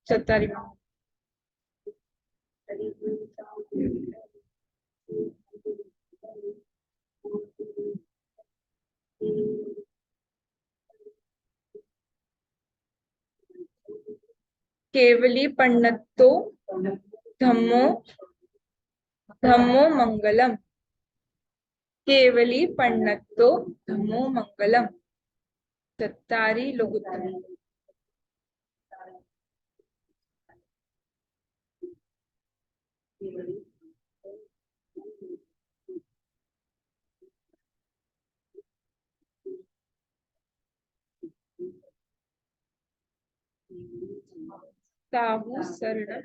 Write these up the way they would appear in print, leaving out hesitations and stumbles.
चतारी। केवली पंडितो धम्मो धम्मो मंगलम। केवली पंडितो धम्मो मंगलम। चत्तारी लोकुत्तम। साहु शरण।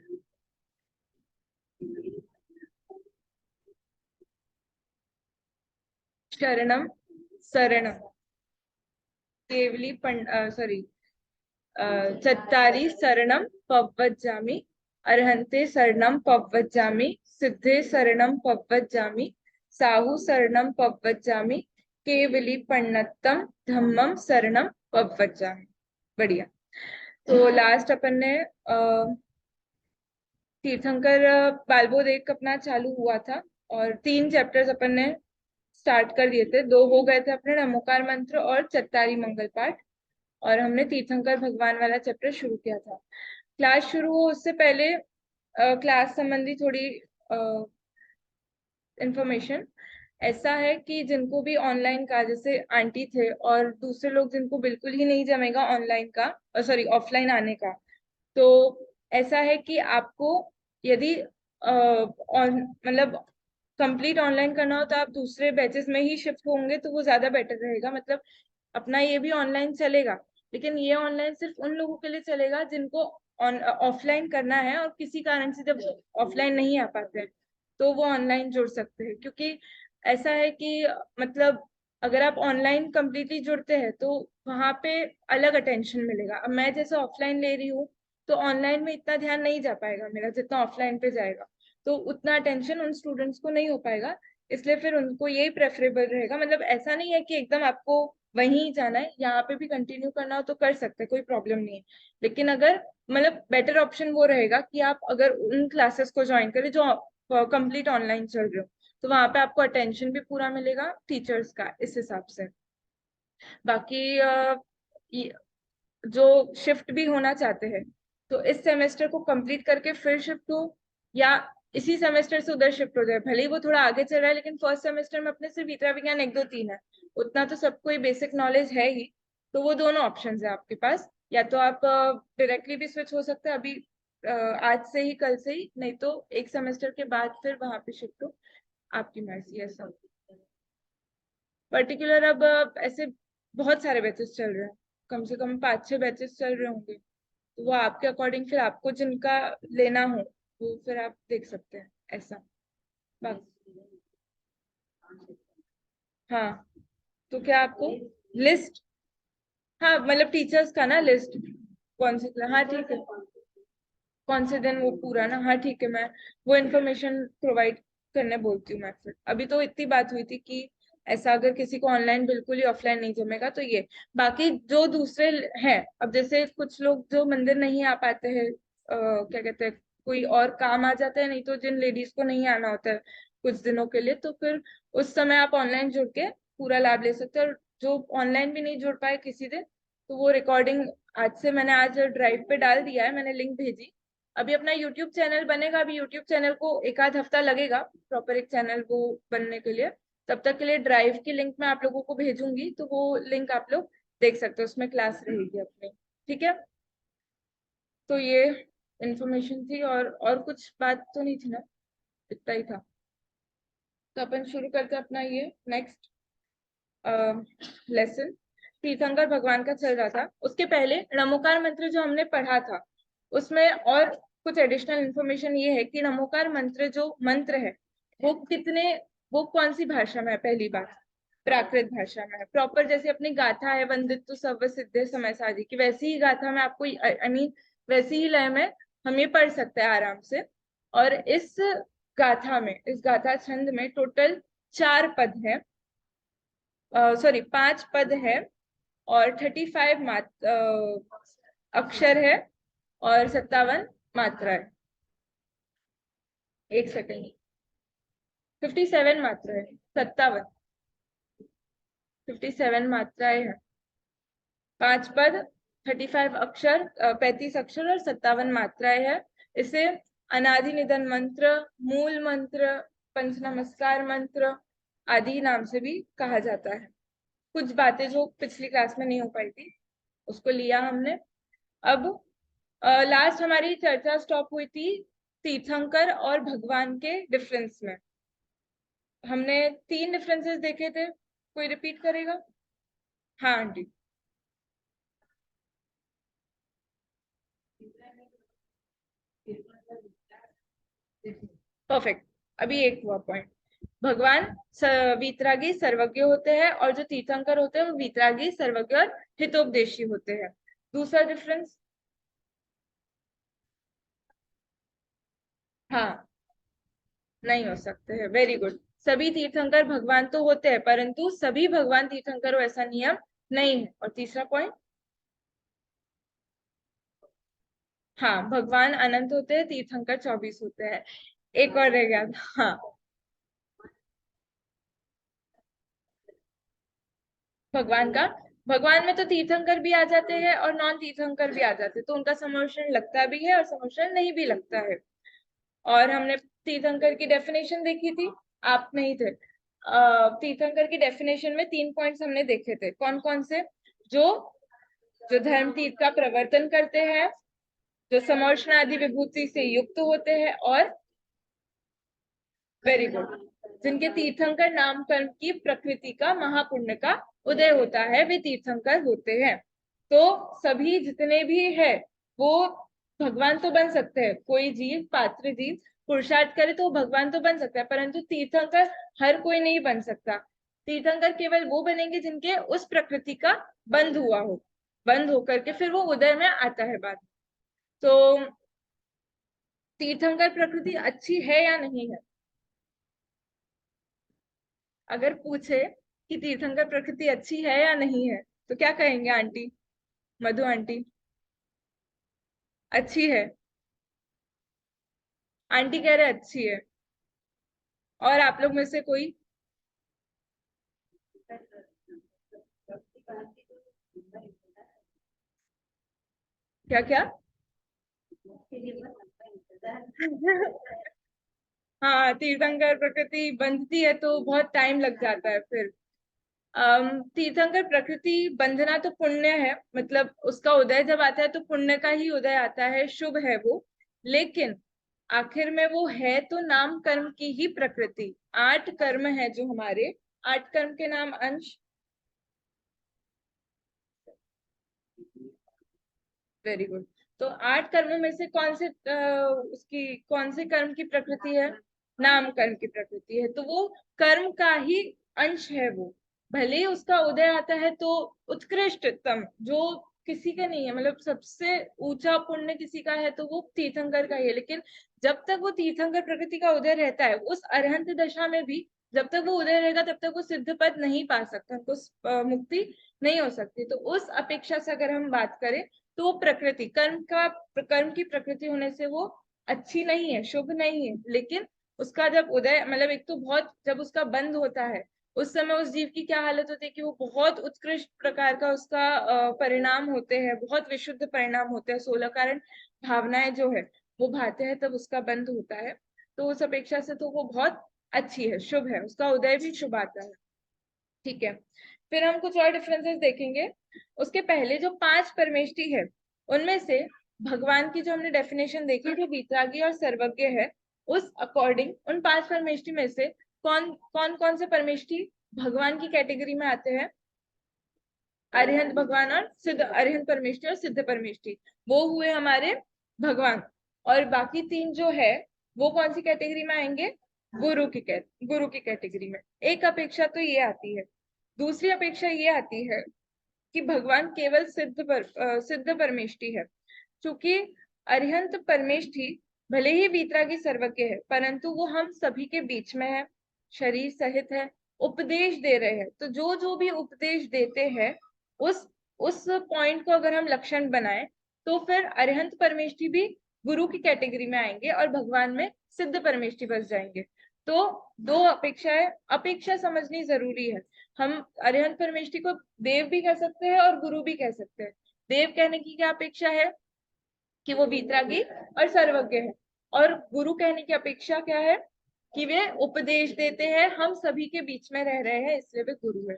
शरणम शरणम। केवली सॉरी, चत्तारी शरणम पव्वज्जामि। अर्हन्ते शरणम पव्वज्जामि। सिद्धे शरणम पव्वज्जामि। साहु शरणम पव्वज्जामि। केवली पन्नतम धम्मम शरणम पव्वज्जामि। बढ़िया। तो लास्ट अपन ने तीर्थंकर बालबोध एक अपना चालू हुआ था और 3 चैप्टर्स अपन ने स्टार्ट कर दिए थे। 2 हो गए थे अपने, नमोकार मंत्र और चत्तारी मंगल पाठ। और हमने तीर्थंकर भगवान वाला चैप्टर शुरू किया था। क्लास शुरू हो उससे पहले क्लास संबंधी थोड़ी इंफॉर्मेशन। ऐसा है कि जिनको भी ऑनलाइन का, जैसे आंटी थे और दूसरे लोग जिनको बिल्कुल ही नहीं जमेगा ऑनलाइन का, सॉरी ऑफलाइन आने का, तो ऐसा है कि आपको यदि मतलब कंप्लीट ऑनलाइन करना हो तो आप दूसरे बैचेस में ही शिफ्ट होंगे तो वो ज्यादा बेटर रहेगा। मतलब अपना ये भी ऑनलाइन चलेगा, लेकिन ये ऑनलाइन सिर्फ उन लोगों के लिए चलेगा जिनको ऑफलाइन करना है और किसी कारण से जब ऑफलाइन नहीं आ पाते हैं तो वो ऑनलाइन जुड़ सकते हैं। क्योंकि ऐसा है कि मतलब अगर आप ऑनलाइन कंप्लीटली जुड़ते हैं तो वहां पे अलग अटेंशन मिलेगा। अब मैं जैसे ऑफलाइन ले रही हूँ तो ऑनलाइन में इतना ध्यान नहीं जा पाएगा मेरा जितना ऑफलाइन पे जाएगा, तो उतना अटेंशन उन स्टूडेंट्स को नहीं हो पाएगा। इसलिए फिर उनको यही प्रेफरेबल रहेगा। मतलब ऐसा नहीं है कि एकदम आपको वहीं जाना है, यहाँ पे भी कंटिन्यू करना हो तो कर सकते हैं, कोई प्रॉब्लम नहीं है। लेकिन अगर मतलब बेटर ऑप्शन वो रहेगा कि आप अगर उन क्लासेस को ज्वाइन करें जो कंप्लीट ऑनलाइन चल रहे हो, तो वहां पे आपको अटेंशन भी पूरा मिलेगा टीचर्स का, इस हिसाब से। बाकी जो शिफ्ट भी होना चाहते हैं तो इस सेमेस्टर को कंप्लीट करके फिर शिफ्ट हो, या इसी सेमेस्टर से उधर शिफ्ट हो जाए। भले ही वो थोड़ा आगे चल रहा है लेकिन फर्स्ट सेमेस्टर में अपने सिर्फ इतरा विज्ञान 1 2 3 है, उतना तो सबको ही बेसिक नॉलेज है ही। तो वो दोनों ऑप्शंस है आपके पास। या तो आप डायरेक्टली भी स्विच हो सकते हैं अभी आज से ही, कल से ही, नहीं तो एक सेमेस्टर के बाद फिर वहां पे शिफ्ट हो। आपकी मर्जी है सब। पर्टिकुलर अब ऐसे बहुत सारे बैचेस चल रहे हैं, कम से कम 5 6 बैचेस चल रहे होंगे। तो वो आपके अकॉर्डिंग, फिर आपको जिनका लेना हो वो फिर आप देख सकते हैं ऐसा। बाकी हाँ, तो क्या आपको लिस्ट, हाँ मतलब टीचर्स का ना लिस्ट, कौन से हाँ ठीक है, कौन से दिन वो पूरा ना, हाँ ठीक है, मैं वो इन्फॉर्मेशन प्रोवाइड करने बोलती हूँ। मैं फिर अभी तो इतनी बात हुई थी कि ऐसा अगर किसी को ऑनलाइन बिल्कुल ही ऑफलाइन नहीं जमेगा तो ये। बाकी जो दूसरे हैं, अब जैसे कुछ लोग जो मंदिर नहीं आ पाते हैं, क्या कहते हैं, कोई और काम आ जाता है, नहीं तो जिन लेडीज को नहीं आना होता है कुछ दिनों के लिए, तो फिर उस समय आप ऑनलाइन जुड़ के पूरा लाभ ले सकते हैं। और जो ऑनलाइन भी नहीं जुड़ पाए किसी दिन, तो वो रिकॉर्डिंग आज से, मैंने आज ड्राइव पे डाल दिया है, मैंने लिंक भेजी। अभी अपना यूट्यूब चैनल बनेगा, अभी यूट्यूब चैनल को 1 आध हफ्ता लगेगा प्रॉपर एक चैनल को बनने के लिए। तब तक के लिए ड्राइव की लिंक मैं आप लोगों को भेजूंगी, तो वो लिंक आप लोग देख सकते हो, उसमें क्लास रहेगी अपनी। ठीक है, तो ये इंफॉर्मेशन थी। और कुछ बात तो नहीं थी ना, इतना ही था। तो अपन शुरू करते हैं अपना ये नेक्स्ट लेसन। तीर्थंकर भगवान का चल रहा था, उसके पहले नमोकार मंत्र जो हमने पढ़ा था उसमें और कुछ एडिशनल इंफॉर्मेशन ये है कि नमोकार मंत्र जो मंत्र है वो कितने, वो कौन सी भाषा में है, पहली बात। प्राकृत भाषा में है प्रॉपर। जैसे अपनी गाथा है वंदित सर्व सिद्धे समय साधी की, वैसी ही गाथा में आपको आई मीन वैसी ही लय में हम ये पढ़ सकते हैं आराम से। और इस गाथा में, इस गाथा छंद में टोटल 4 पद है, सॉरी 5 पद है, और 35 अक्षर है, और 57 मात्रा है। एक सेकंड, 57 मात्रा है, 57, 57 मात्राएं हैं। 5 पद, 35 अक्षर, 35 अक्षर और 57 मात्राएं है। इसे अनादि निधन मंत्र, मूल मंत्र, पंच नमस्कार मंत्र आदि नाम से भी कहा जाता है। कुछ बातें जो पिछली क्लास में नहीं हो पाई थी उसको लिया हमने। अब लास्ट हमारी चर्चा स्टॉप हुई थी तीर्थंकर और भगवान के डिफरेंस में। हमने 3 डिफरेंसेस देखे थे, कोई रिपीट करेगा? हाँ आंटी। परफेक्ट। अभी एक हुआ पॉइंट, भगवान वीतरागी सर्वज्ञ होते हैं और जो तीर्थंकर होते हैं वो वीतरागी सर्वज्ञ और हितोपदेशी होते हैं। दूसरा डिफरेंस, हाँ नहीं हो सकते हैं, वेरी गुड। सभी तीर्थंकर भगवान तो होते हैं परंतु सभी भगवान तीर्थंकर हो ऐसा नियम नहीं है। और तीसरा पॉइंट, हाँ भगवान अनंत होते हैं, तीर्थंकर 24 होते हैं। एक और रह गया था, हाँ भगवान का, भगवान में तो तीर्थंकर भी आ जाते हैं और नॉन तीर्थंकर भी आ जाते हैं, तो उनका समोषण लगता भी है और समोषण नहीं भी लगता है। और हमने तीर्थंकर की डेफिनेशन देखी थी, आप नहीं थे। तीर्थंकर की डेफिनेशन में 3 पॉइंट्स हमने देखे थे, कौन कौन से? जो जो धर्म तीर्थ का प्रवर्तन करते हैं, जो समोषण आदि विभूति से युक्त होते हैं, और वेरी गुड, जिनके तीर्थंकर नाम कर्म की प्रकृति का महापुण्य का उदय होता है, वे तीर्थंकर होते हैं। तो सभी जितने भी है वो भगवान तो बन सकते हैं, कोई जीव पात्र जीव पुरुषार्थ करे तो भगवान तो बन सकता है, परंतु तीर्थंकर हर कोई नहीं बन सकता। तीर्थंकर केवल वो बनेंगे जिनके उस प्रकृति का बंध हुआ हो, बंध होकर के फिर वो उदय में आता है बाद में। तो तीर्थंकर प्रकृति अच्छी है या नहीं है? अगर पूछे कि तीर्थंकर प्रकृति अच्छी है या नहीं है तो क्या कहेंगे आंटी, मधु आंटी? अच्छी है, आंटी कह रहे अच्छी है। और आप लोग में से कोई? क्या क्या? हाँ तीर्थंकर प्रकृति बंधती है तो बहुत टाइम लग जाता है फिर। तीर्थंकर प्रकृति बंधना तो पुण्य है, मतलब उसका उदय जब आता है तो पुण्य का ही उदय आता है, शुभ है वो। लेकिन आखिर में वो है तो नाम कर्म की ही प्रकृति। 8 कर्म है जो हमारे, 8 कर्म के नाम अंश। Very good. तो 8 कर्मों में से कौन से उसकी कौन से कर्म की प्रकृति है? नाम कर्म की प्रकृति है, तो वो कर्म का ही अंश है वो। भले ही उसका उदय आता है तो उत्कृष्टतम जो किसी का नहीं है, मतलब सबसे ऊंचा पुण्य किसी का है तो वो तीर्थंकर का ही है। लेकिन जब तक वो तीर्थंकर प्रकृति का उदय रहता है उस अरहंत दशा में भी, जब तक वो उदय रहेगा तब तक वो सिद्ध पद नहीं पा सकता, उनको मुक्ति नहीं हो सकती। तो उस अपेक्षा से अगर हम बात करें तो प्रकृति कर्म की प्रकृति होने से वो अच्छी नहीं है, शुभ नहीं है। लेकिन उसका जब उदय, मतलब एक तो बहुत जब उसका बंध होता है उस समय उस जीव की क्या हालत होती है कि वो बहुत उत्कृष्ट प्रकार का उसका परिणाम होते हैं, बहुत विशुद्ध परिणाम होते हैं, 16 कारण भावनाएं जो है वो भाते हैं, तब उसका बंध होता है। तो उस अपेक्षा से तो वो बहुत अच्छी है, शुभ है, उसका उदय भी शुभ आता है। ठीक है, फिर हम कुछ और डिफरेंसेस देखेंगे। उसके पहले जो 5 परमेष्टि है उनमें से भगवान की जो हमने डेफिनेशन देखी जो वीतरागी और सर्वज्ञ है, उस अकॉर्डिंग उन 5 परमेष्टि में से कौन से परमेष्टि भगवान की कैटेगरी में आते हैं? अरिहंत भगवान और सिद्ध, अरिहंत परमेष्टि और सिद्ध परमेष्टि, वो हुए हमारे भगवान। और बाकी 3 जो है वो कौन सी कैटेगरी में आएंगे? गुरु की कैटेगरी में। एक अपेक्षा तो ये आती है दूसरी अपेक्षा ये आती है कि भगवान केवल सिद्ध परमेष्टि है। क्योंकि अरिहंत परमेष्टि भले ही वीतरागी सर्वज्ञ है, परंतु वो हम सभी के बीच में है, शरीर सहित है, उपदेश दे रहे हैं। तो जो जो भी उपदेश देते हैं, उस पॉइंट को अगर हम लक्षण बनाए, तो फिर अरिहंत परमेष्टि भी गुरु की कैटेगरी में आएंगे और भगवान में सिद्ध परमेष्टि बस जाएंगे। तो दो अपेक्षाएं, अपेक्षा समझनी जरूरी है। हम अरिहंत परमेष्टि को देव भी कह सकते हैं और गुरु भी कह सकते हैं। देव कहने की क्या अपेक्षा है कि वो वीतरागी और सर्वज्ञ है, और गुरु कहने की अपेक्षा क्या है कि वे उपदेश देते हैं, हम सभी के बीच में रह रहे हैं, इसलिए वे गुरु है।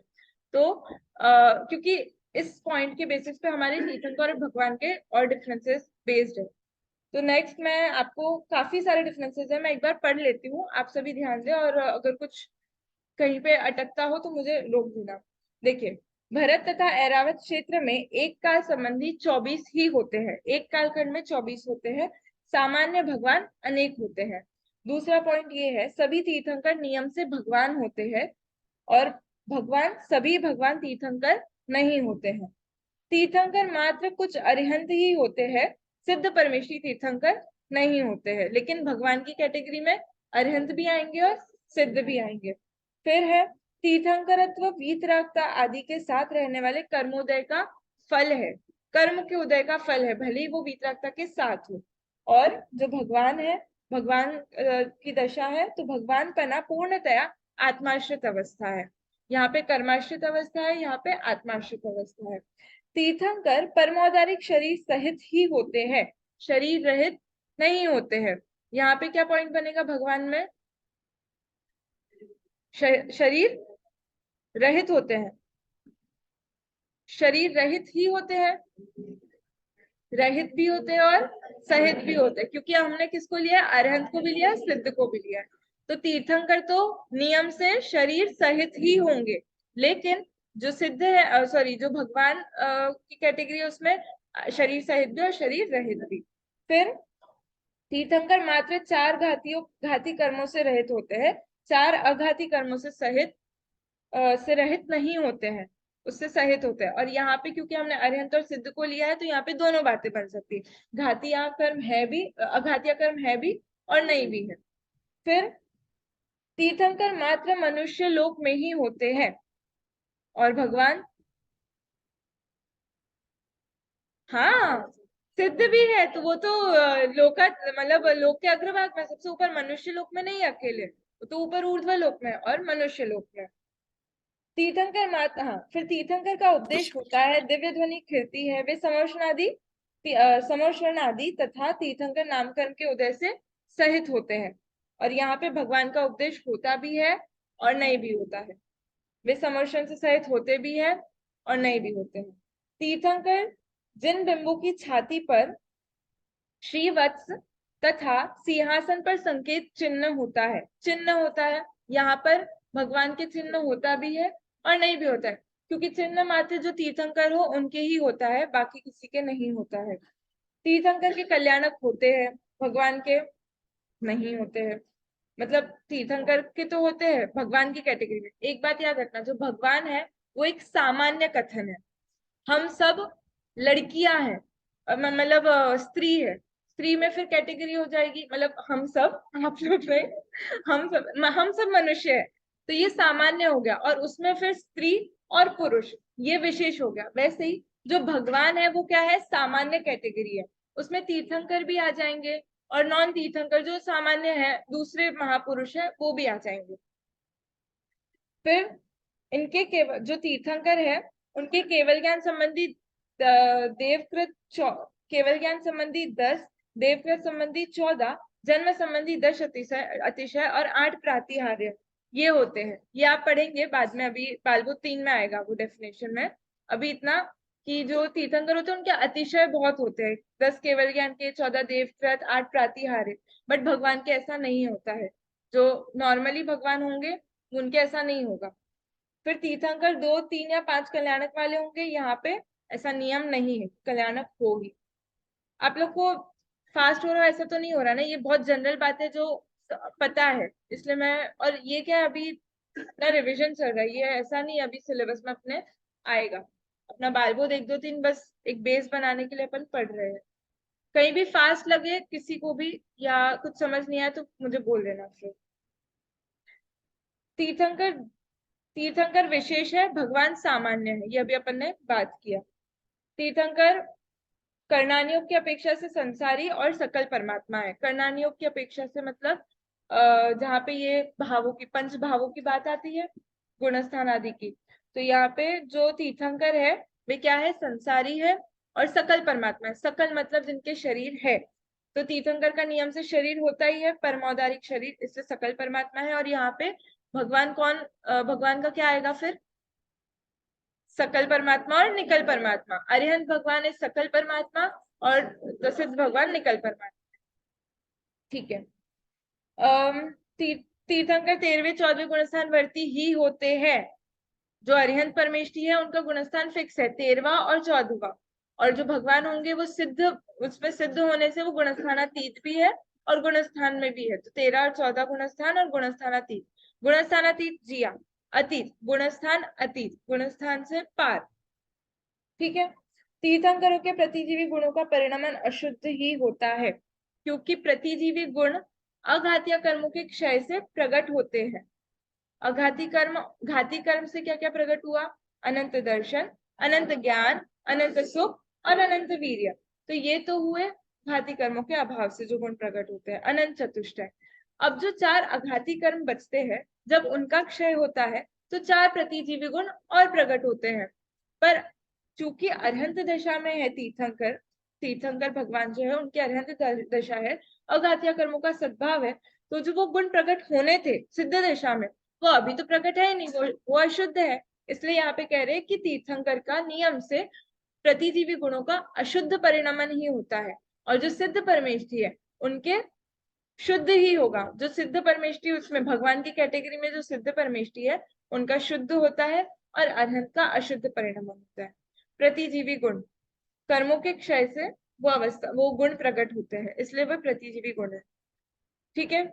तो क्योंकि इस पॉइंट के बेसिस पे हमारे तीर्थंकर और भगवान के और डिफरेंसेस बेस्ड है। तो नेक्स्ट मैं आपको, काफी सारे डिफरेंसेस है, मैं एक बार पढ़ लेती हूँ, आप सभी ध्यान दें, और अगर कुछ कहीं पे अटकता हो तो मुझे रोक देना। देखिए, भरत तथा ऐरावत क्षेत्र में एक काल संबंधी 24 ही होते हैं, एक कालखंड में 24 होते हैं। सामान्य भगवान अनेक होते हैं। दूसरा पॉइंट ये है, सभी तीर्थंकर नियम से भगवान होते हैं, और सभी भगवान तीर्थंकर नहीं होते हैं। तीर्थंकर मात्र कुछ अरिहंत ही होते हैं, सिद्ध परमेष्ठी तीर्थंकर नहीं होते हैं। लेकिन भगवान की कैटेगरी में अरिहंत भी आएंगे और सिद्ध भी आएंगे। फिर है, तीर्थंकरत्व वीतरागता आदि के साथ रहने वाले कर्मोदय का फल है, कर्म के उदय का फल है, भले ही वो वीतरागता के साथ हो। और जो भगवान है, भगवान की दशा है, तो भगवान पना पूर्णतया आत्माश्रित अवस्था है। यहाँ पे कर्माश्रित अवस्था है, यहाँ पे आत्माश्रित अवस्था है। तीर्थंकर परमौदारिक शरीर सहित ही होते हैं, शरीर रहित नहीं होते हैं। यहाँ पे क्या पॉइंट बनेगा भगवान में? शरीर रहित होते हैं, शरीर रहित ही होते हैं, रहित भी होते हैं और सहित भी होते हैं, क्योंकि हमने किसको लिया? अरहंत को भी लिया, सिद्ध को भी लिया। तो तीर्थंकर तो नियम से शरीर सहित ही होंगे, लेकिन जो सिद्ध है, सॉरी, जो भगवान की कैटेगरी है, उसमें शरीर सहित भी और शरीर रहित भी। फिर तीर्थंकर मात्र चार घाती कर्मों से रहित होते हैं, चार अघाती कर्मों से से रहित नहीं होते हैं, उससे सहित होते हैं। और यहाँ पे क्योंकि हमने अरिहंत और सिद्ध को लिया है, तो यहाँ पे दोनों बातें बन सकती है, घातिया कर्म है भी, अघातिया कर्म है भी और नहीं भी है। फिर तीर्थंकर मात्र मनुष्य लोक में ही होते हैं, और भगवान, हाँ, सिद्ध भी है, तो वो तो लोका, मतलब लोक के अग्रभाग में सबसे ऊपर, मनुष्य लोक में नहीं अकेले, वो तो ऊपर ऊर्ध्व लोक में और मनुष्य लोक में। तीर्थंकर माता, हाँ, फिर तीर्थंकर का उपदेश होता है, दिव्य ध्वनि खिलती है, वे समर्षण आदि तथा तीर्थंकर नामकरण के उदय से सहित होते हैं। और यहाँ पे भगवान का उपदेश होता भी है और नहीं भी होता है, वे समर्षण से सहित होते भी है और नहीं भी होते हैं। तीर्थंकर जिन बिंबों की छाती पर श्रीवत्स तथा सिंहासन पर संकेत चिन्ह होता है, चिन्ह होता है, यहाँ पर भगवान के चिन्ह होता भी है और नहीं भी होता है, क्योंकि चिन्ह मात्र जो तीर्थंकर हो उनके ही होता है, बाकी किसी के नहीं होता है। तीर्थंकर के कल्याणक होते हैं, भगवान के नहीं होते हैं। मतलब तीर्थंकर के तो होते हैं भगवान की कैटेगरी में। एक बात याद रखना, जो भगवान है वो एक सामान्य कथन है, हम सब लड़कियां हैं, मतलब स्त्री है, स्त्री में फिर कैटेगरी हो जाएगी, मतलब हम सब, आप लोग नहीं, हम सब मनुष्य है, तो ये सामान्य हो गया, और उसमें फिर स्त्री और पुरुष ये विशेष हो गया। वैसे ही जो भगवान है वो क्या है? सामान्य कैटेगरी है, उसमें तीर्थंकर भी आ जाएंगे, और नॉन तीर्थंकर जो सामान्य है, दूसरे महापुरुष है, वो भी आ जाएंगे। फिर इनके केवल जो तीर्थंकर है, उनके केवल ज्ञान संबंधी देवकृत केवल ज्ञान संबंधी 10, देवकृत संबंधी 14, जन्म संबंधी 10 अतिशय अतिशय और 8 प्रातिहार्य, ये होते हैं। ये आप पढ़ेंगे बाद में, अभी बालबुक 3 में आएगा वो डेफिनेशन में। अभी इतना कि जो तीर्थंकर होते हैं उनके अतिशय बहुत होते हैं, 10 केवल ज्ञान के, 14 देवकृत, 8 प्रातिहार्य। बट भगवान के ऐसा नहीं होता है, जो नॉर्मली भगवान होंगे उनके ऐसा नहीं होगा। फिर तीर्थंकर 2, 3 या 5 कल्याणक वाले होंगे, यहाँ पे ऐसा नियम नहीं है, कल्याणक होगी। आप लोग को फास्ट हो रहा है ऐसा तो नहीं हो रहा ना? ये बहुत जनरल बात है जो पता है, इसलिए मैं, और ये क्या है, अभी अपना रिविजन चल रहा है, ये ऐसा नहीं अभी सिलेबस में अपने आएगा। अपना बालबोध 1 2 3 बस एक बेस बनाने के लिए अपन पढ़ रहे हैं। कहीं भी फास्ट लगे किसी को भी या कुछ समझ नहीं आया तो मुझे बोल देना फिर। तीर्थंकर, तीर्थंकर विशेष है, भगवान सामान्य है, ये अभी अपन ने बात किया। तीर्थंकर कर्णानियों की अपेक्षा से संसारी और सकल परमात्मा है। कर्णानियों की अपेक्षा से मतलब जहाँ पे ये भावों की, पंच भावों की बात आती है, गुणस्थान आदि की, तो यहाँ पे जो तीर्थंकर है वे क्या है, संसारी है और सकल परमात्मा है। सकल मतलब जिनके शरीर है, तो तीर्थंकर का नियम से शरीर होता ही है, परमौदारिक शरीर, इससे सकल परमात्मा है। और यहाँ पे भगवान कौन, भगवान का क्या आएगा फिर, सकल परमात्मा और निकल परमात्मा। अरिहंत भगवान है सकल परमात्मा और प्रसिद्ध भगवान निकल परमात्मा। ठीक है। तीर्थंकर 13वें 14वें गुणस्थान वर्ती ही होते हैं। जो अरिहंत परमेष्ठी है उनका गुणस्थान फिक्स है, 13वां और 14वां। और जो भगवान होंगे वो सिद्ध, उसमें सिद्ध होने से वो गुणस्थानातीत भी है और गुणस्थान में भी है। तो 13 और 14 गुणस्थान और गुणस्थानातीत। गुणस्थानातीत जिया, अतीत, गुणस्थान अतीत, गुणस्थान से पार। ठीक है। तीर्थंकरों के प्रतिजीवी गुणों का परिणमन अशुद्ध ही होता है, क्योंकि प्रतिजीवी गुण अघातीय कर्मों के क्षय से प्रकट होते हैं। अघाती कर्म, घाती कर्म से क्या क्या प्रकट हुआ, अनंत दर्शन, अनंत ज्ञान, अनंत सुख और अनंत वीर्य। तो ये तो हुए घाती कर्मों के अभाव से जो गुण प्रकट होते हैं, अनंत चतुष्टय। अब जो 4 अघाती कर्म बचते हैं, जब उनका क्षय होता है तो 4 प्रतिजीवी गुण और प्रकट होते हैं। पर चूंकि अरहंत दशा में है तीर्थंकर, तीर्थंकर भगवान जो है उनकी अरहंत दशा है, अघातीय कर्मों का सद्भाव है, तो जो वो गुण प्रकट होने थे सिद्ध दशा में, वो अभी तो प्रकट है ही नहीं, वो अशुद्ध है। इसलिए यहाँ पे कह रहे हैं कि तीर्थंकर का नियम से प्रतिजीवी गुणों का अशुद्ध परिणमन ही होता है, और जो सिद्ध परमेष्ठी है उनके शुद्ध ही होगा। जो सिद्ध परमेष्ठी, उसमें भगवान की कैटेगरी में जो सिद्ध परमेष्ठी है उनका शुद्ध होता है और अरहंत का अशुद्ध परिणमन होता है। प्रतिजीवी गुण, कर्मों के क्षय से वो अवस्था, वो गुण प्रकट होते हैं, इसलिए वो प्रतिजीवी गुण है। ठीक है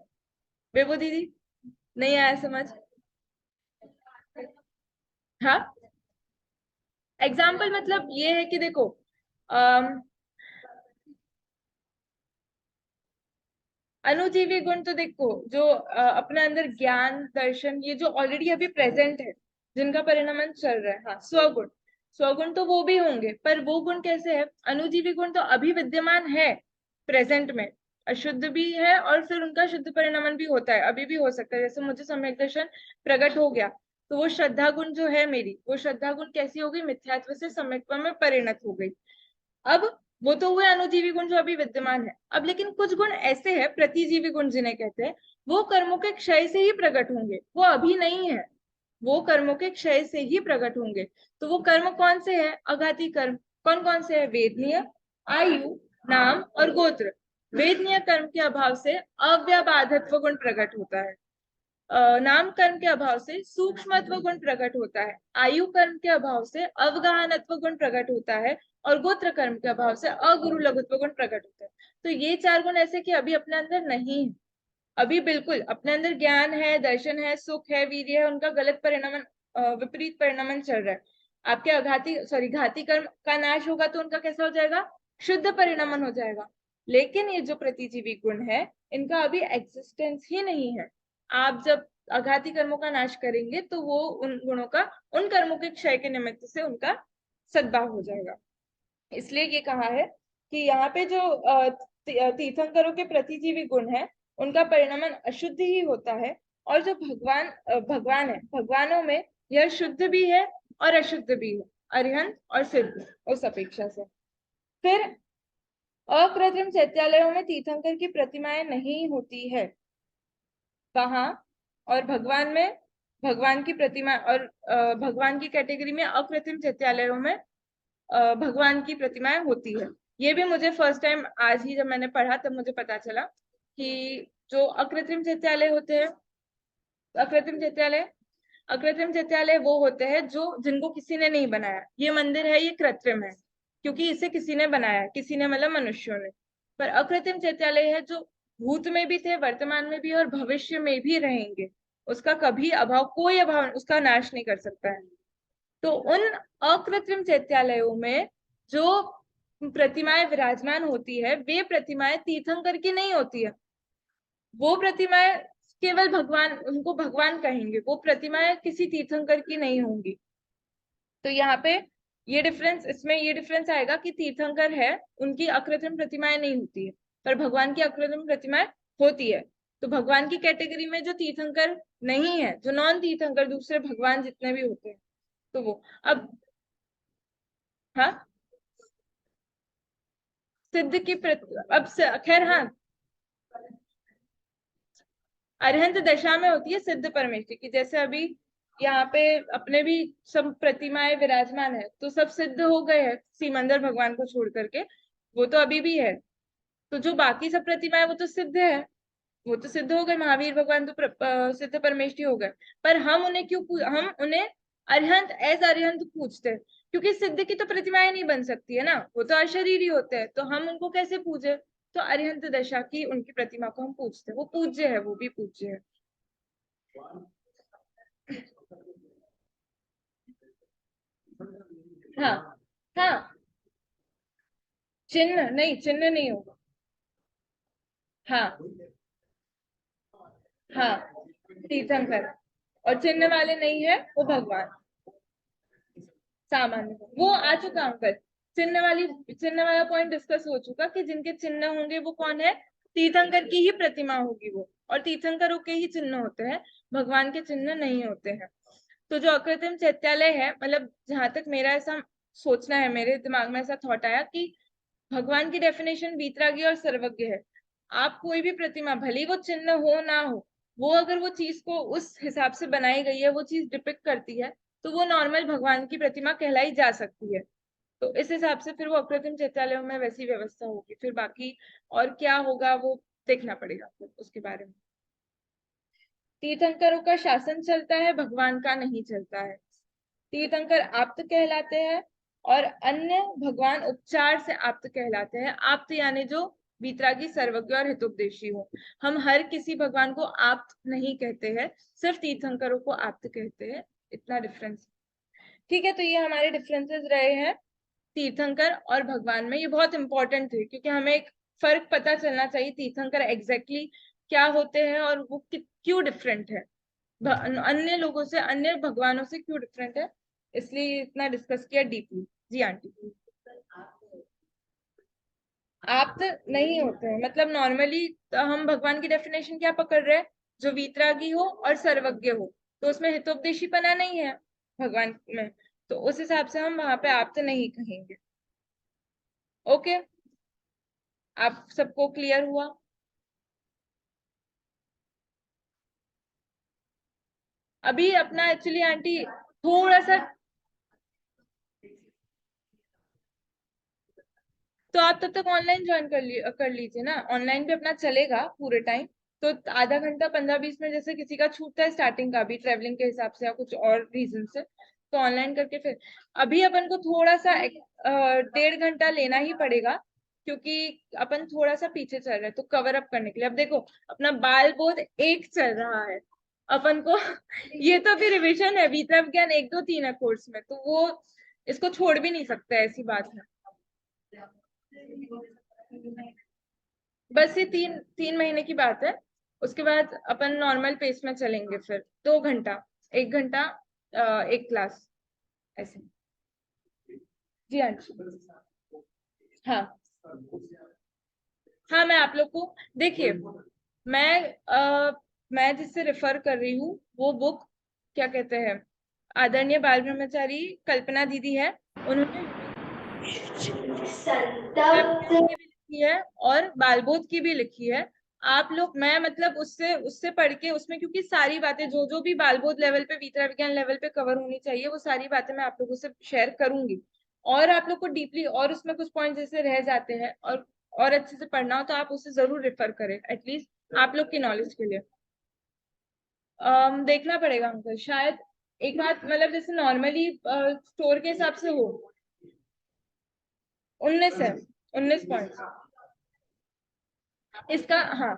बेबो दीदी, नहीं आया समझ? हाँ, एग्जाम्पल मतलब ये है कि देखो, अनुजीवी गुण तो देखो जो अपने अंदर ज्ञान दर्शन, ये जो ऑलरेडी अभी प्रेजेंट है, जिनका परिणमन चल रहा है, हाँ स्वगुण, स्वगुण तो वो भी होंगे, पर वो गुण कैसे है, अनुजीवी गुण तो अभी विद्यमान है प्रेजेंट में, अशुद्ध भी है और फिर उनका शुद्ध परिणमन भी होता है, अभी भी हो सकता है। जैसे मुझे सम्यक दर्शन प्रकट हो गया, तो वो श्रद्धा गुण जो है मेरी, वो श्रद्धा गुण कैसी हो गई, मिथ्यात्व से सम्यक्त्व में परिणत हो गई। अब वो तो हुए अनुजीवी गुण जो अभी विद्यमान है। अब लेकिन कुछ गुण ऐसे हैं, प्रतिजीवी गुण जिन्हें कहते हैं, वो कर्मों के क्षय से ही प्रकट होंगे, वो अभी नहीं है, वो कर्मों के क्षय से ही प्रकट होंगे। तो वो कर्म कौन से हैं, अघाती कर्म। कौन कौन से हैं, वेदनीय, आयु, नाम और गोत्र। वेदनीय कर्म के अभाव से अव्यबाधत्व गुण प्रकट होता है, नाम कर्म के अभाव से सूक्ष्मत्व गुण प्रकट होता है, आयु कर्म के अभाव से अवगाहनत्व गुण प्रकट होता है, और गोत्र कर्म के अभाव से अगुरु लघुत्व गुण प्रकट होता है। तो ये 4 गुण ऐसे कि अभी अपने अंदर नहीं है, अभी बिल्कुल अपने अंदर ज्ञान है, दर्शन है, सुख है, वीर्य है, उनका गलत परिणमन, विपरीत परिणमन चल रहा है। आपके अघाती सॉरी घाती कर्म का नाश होगा तो उनका कैसा हो जाएगा, शुद्ध परिणमन हो जाएगा। लेकिन ये जो प्रतिजीवी गुण है, इनका अभी एग्जिस्टेंस ही नहीं है। आप जब अघाती कर्मों का नाश करेंगे तो वो उन गुणों का, उन कर्मों के क्षय के निमित्त से उनका सद्भाव हो जाएगा। इसलिए ये कहा है कि यहाँ पे जो तीर्थंकरों के प्रतिजीवी गुण है, उनका परिणमन अशुद्ध ही होता है। और जो भगवान है, भगवानों में यह शुद्ध भी है और अशुद्ध भी है, अरिहंत और सिद्ध उस अपेक्षा से। फिर अकृत्रिम चैत्यालयों में तीर्थंकर की प्रतिमाएं नहीं होती है वहां, और भगवान में भगवान की प्रतिमा, और भगवान की कैटेगरी में अकृत्रिम चैत्यालयों में भगवान की प्रतिमाएं होती है। ये भी मुझे फर्स्ट टाइम आज ही जब मैंने पढ़ा तब मुझे पता चला कि जो अकृत्रिम चैत्यालय होते हैं, अकृत्रिम चैत्यालय, अकृत्रिम चैत्यालय वो होते हैं जो, जिनको किसी ने नहीं बनाया। ये मंदिर है, ये कृत्रिम है क्योंकि इसे किसी ने बनाया, किसी ने मतलब मनुष्यों ने। पर अकृत्रिम चैत्यालय है जो भूत में भी थे, वर्तमान में भी और भविष्य में भी रहेंगे। उसका कभी अभाव, कोई अभाव उसका नाश नहीं कर सकता है। तो उन अकृत्रिम चैत्यालयों में जो प्रतिमाएं विराजमान होती है, वे प्रतिमाएं तीर्थंकर की नहीं होती है। वो प्रतिमाएं केवल भगवान, उनको भगवान कहेंगे, वो प्रतिमाएं किसी तीर्थंकर की नहीं होंगी। तो यहाँ पे ये डिफरेंस, इसमें ये डिफरेंस आएगा कि तीर्थंकर है, उनकी अकृत्रिम प्रतिमाएं नहीं होती है, पर भगवान की अकृत्रिम प्रतिमाएं होती है। तो भगवान की कैटेगरी में जो तीर्थंकर नहीं है, जो नॉन तीर्थंकर दूसरे भगवान जितने भी होते हैं, तो वो अब, हाँ, सिद्ध की अब खैर, हाँ, अरहंत दशा में होती है सिद्ध परमेष्टि की। जैसे अभी यहाँ पे अपने भी सब प्रतिमाएं विराजमान है, तो सब सिद्ध हो गए हैं सीमंदर भगवान को छोड़ करके, वो तो अभी भी है। तो जो बाकी सब प्रतिमाएं वो तो सिद्ध है, वो तो सिद्ध हो गए, महावीर भगवान तो सिद्ध परमेष्टि हो गए। पर हम उन्हें क्यों हम उन्हें अरिहंत एज अरिहंत पूछते हैं, क्योंकि सिद्ध की तो प्रतिमाएं नहीं बन सकती है ना, वो तो अशरीरी होते हैं, तो हम उनको कैसे पूजे? तो अरिहंत दशा की उनकी प्रतिमा को हम पूछते हैं, वो पूज्य है, वो भी पूज्य है। हाँ, हाँ, चिन्ह नहीं, चिन्ह नहीं होगा। हाँ, हाँ, तीर्थंकर, और चिन्ह वाले नहीं है वो भगवान, सामान्य वो आ चुका अंकल। चिन्ह वाला पॉइंट डिस्कस हो चुका कि जिनके चिन्ह होंगे वो कौन है, तीर्थंकर की ही प्रतिमा होगी वो, और तीर्थंकरों के ही चिन्ह होते हैं, भगवान के चिन्ह नहीं होते हैं। तो जो अकृत्रिम चैत्यालय है, मतलब जहां तक मेरा ऐसा सोचना है, मेरे दिमाग में ऐसा थॉट आया कि भगवान की डेफिनेशन वीतरागी और सर्वज्ञ है। आप कोई भी प्रतिमा, भले ही वो चिन्ह हो ना हो, वो अगर वो चीज को उस हिसाब से बनाई गई है, वो चीज डिपिक्ट करती है, तो वो नॉर्मल भगवान की प्रतिमा कहलाई जा सकती है। तो इस हिसाब से फिर वो अकृत्रिम चैत्यालयों में वैसी व्यवस्था होगी, फिर बाकी और क्या होगा वो देखना पड़ेगा फिर उसके बारे में। तीर्थंकरों का शासन चलता है, भगवान का नहीं चलता है। तीर्थंकर आप्त कहलाते हैं, और अन्य भगवान उपचार से आप्त कहलाते हैं। आप्त यानी जो वीतरागी, सर्वज्ञ और हितोपदेशी हो। हम हर किसी भगवान को आप्त नहीं कहते हैं, सिर्फ तीर्थंकरों को आप्त कहते हैं। इतना डिफरेंस। ठीक है, तो ये हमारे डिफरेंसेस रहे हैं तीर्थंकर और भगवान में। ये बहुत इंपॉर्टेंट थे, क्योंकि हमें एक फर्क पता चलना चाहिए तीर्थंकर एग्जैक्टली क्या होते हैं, और वो क्यों डिफरेंट है, अन्य लोगों से, अन्य भगवानों से क्यों डिफरेंट है, इसलिए इतना डिस्कस किया डीपली। जी आंटी। आप तो नहीं होते हैं, मतलब नॉर्मली हम भगवान की डेफिनेशन क्या पकड़ रहे हैं, जो वीतरागी हो और सर्वज्ञ हो, तो उसमें हितोपदेशीपना नहीं है भगवान में, तो उस हिसाब से हम वहां पे आप तो नहीं कहेंगे। ओके, आप सबको क्लियर हुआ? अभी अपना एक्चुअली आंटी थोड़ा सा, तो आप तब तक ऑनलाइन ज्वाइन कर लीजिए ना, ऑनलाइन भी अपना चलेगा पूरे टाइम। तो आधा घंटा 15-20 मिनट जैसे किसी का छूटता है स्टार्टिंग का भी, ट्रेवलिंग के हिसाब से या कुछ और रीजन से, तो ऑनलाइन करके फिर अभी अपन को थोड़ा सा 1.5 घंटा लेना ही पड़ेगा, क्योंकि अपन थोड़ा सा पीछे चल रहे हैं, तो कवर अप करने के लिए। अब देखो, अपना बाल बोध एक चल रहा है अपन को ये तो अभी रिविजन है, बीता विज्ञान 1 2 3 है कोर्स में, तो वो इसको छोड़ भी नहीं सकते, ऐसी बात है। बस ये 3 3 महीने की बात है, उसके बाद अपन नॉर्मल पेस में चलेंगे, फिर 2 घंटा, 1 घंटा एक क्लास, ऐसे। जी हाँ जी। हाँ, हाँ, मैं आप लोग को, देखिए, मैं मैं जिससे रेफर कर रही हूँ वो बुक, क्या कहते हैं, आदरणीय बाल ब्रह्मचारी कल्पना दीदी है, उन्होंने की भी लिखी है और बालबोध की भी लिखी है। आप लोग, मैं मतलब उससे उससे पढ़ के उसमें, क्योंकि सारी बातें जो जो भी बालबोध लेवल पे, वितरा विज्ञान लेवल पे कवर होनी चाहिए, वो सारी बातें मैं आप लोगों से शेयर करूंगी। और आप लोग को डीपली, और उसमें कुछ पॉइंट जैसे रह जाते हैं और अच्छे से पढ़ना हो, तो आप उसे जरूर रेफर करें, एटलीस्ट आप लोग की नॉलेज के लिए। देखना पड़ेगा हमको शायद, एक बात, मतलब जैसे नॉर्मली स्टोर के हिसाब से हो, 19 है, 19 पॉइंट इसका। हाँ,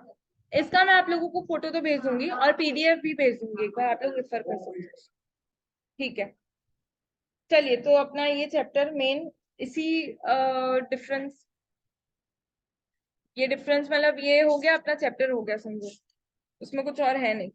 इसका मैं आप लोगों को फोटो तो भेज दूंगी और पीडीएफ भी भेज दूंगी, एक बार आप लोग रेफर कर सकते हैं। ठीक है, चलिए तो अपना ये चैप्टर मेन इसी डिफरेंस, ये डिफरेंस मतलब ये हो गया, अपना चैप्टर हो गया समझो, उसमें कुछ और है नहीं।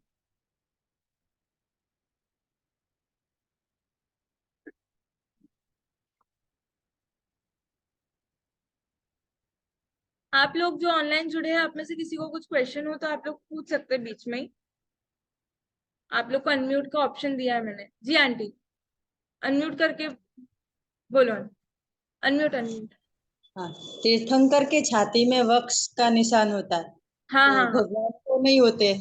आप लोग जो ऑनलाइन जुड़े हैं, आप में से किसी को कुछ क्वेश्चन हो तो आप लोग पूछ सकते हैं बीच में ही। आप लोग को अनम्यूट का ऑप्शन दिया है मैंने। जी आंटी, अनम्यूट करके बोलो, अनम्यूट अनम्यूट। हाँ, तीर्थंकर के छाती में वक्ष का निशान होता है, हाँ तो हाँ हाँ भगवान को नहीं होते।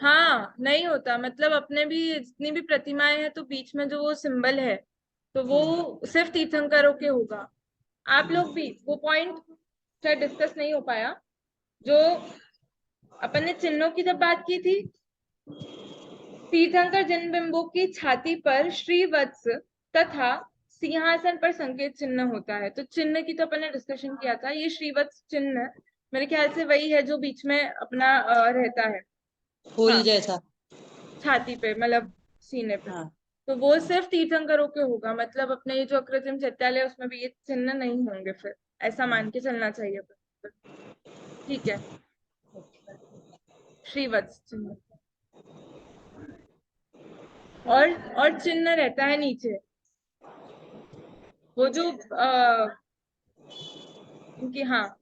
हाँ, नहीं होता, मतलब अपने भी जितनी भी प्रतिमाएं हैं तो बीच में जो वो सिंबल है तो हाँ। वो सिर्फ तीर्थंकरों के होगा। आप हाँ। लोग भी वो पॉइंट शायद डिस्कस नहीं हो पाया, जो अपन ने चिन्हों की जब बात की थी, तीर्थंकर जिन बिंबों की छाती पर श्रीवत्स तथा सिंहासन पर संकेत चिन्ह होता है, तो चिन्ह की तो अपन ने डिस्कशन किया था। ये श्रीवत्स चिन्ह मेरे ख्याल से वही है जो बीच में अपना रहता है। फूल हाँ, जैसा। छाती पे मतलब सीने पे। हाँ। तो वो सिर्फ तीर्थंकरों के होगा, मतलब अपने ये जो अकृत्रिम चैत्यालय है उसमें भी ये चिन्ह नहीं होंगे, फिर ऐसा मान के चलना चाहिए अपन। ठीक है, श्रीवत्स चिन्ह। और चिन्ह रहता है नीचे, वो जो उनकी, हाँ,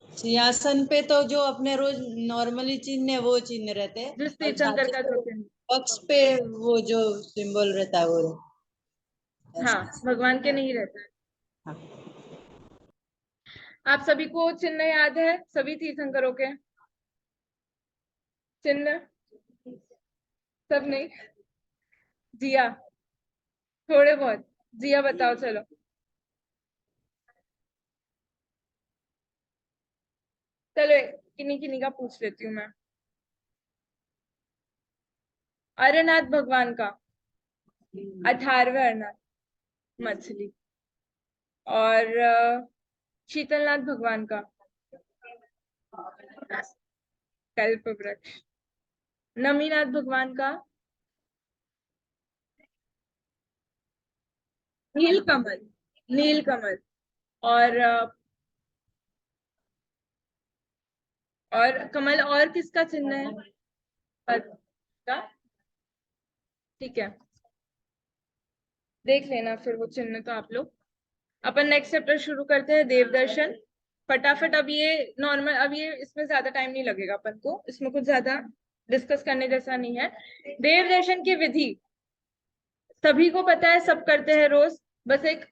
सिंहासन पे तो जो अपने रोज नॉर्मली चिन्ह है वो चिन्ह रहते हैं, जिस और तीर्थंकर छाती का जो पे चिन्ह, पक्ष पे वो जो सिंबल रहता है वो हाँ, ऐसा। भगवान के नहीं रहता है। हाँ। आप सभी को चिन्ह याद है, सभी तीर्थंकरों के चिन्ह? सब नहीं? जिया, थोड़े बहुत। जिया बताओ चलो। चलो किन्हीं किन्हीं का पूछ लेती हूँ मैं। अरनाथ भगवान का 18वें अरनाथ, मछली। और शीतलनाथ भगवान का कल्प वृक्ष। नमीनाथ भगवान का नीलकमल, नीलकमल। और और कमल, और किसका चिन्ह है? पद्म का। ठीक है, देख लेना फिर वो चिन्ह तो आप लोग। अपन नेक्स्ट चैप्टर शुरू करते हैं, देवदर्शन। फटाफट, अब ये नॉर्मल, अब ये इसमें ज्यादा टाइम नहीं लगेगा अपन को, इसमें कुछ ज्यादा डिस्कस करने जैसा नहीं है। देवदर्शन की विधि सभी को पता है, सब करते हैं रोज। बस एक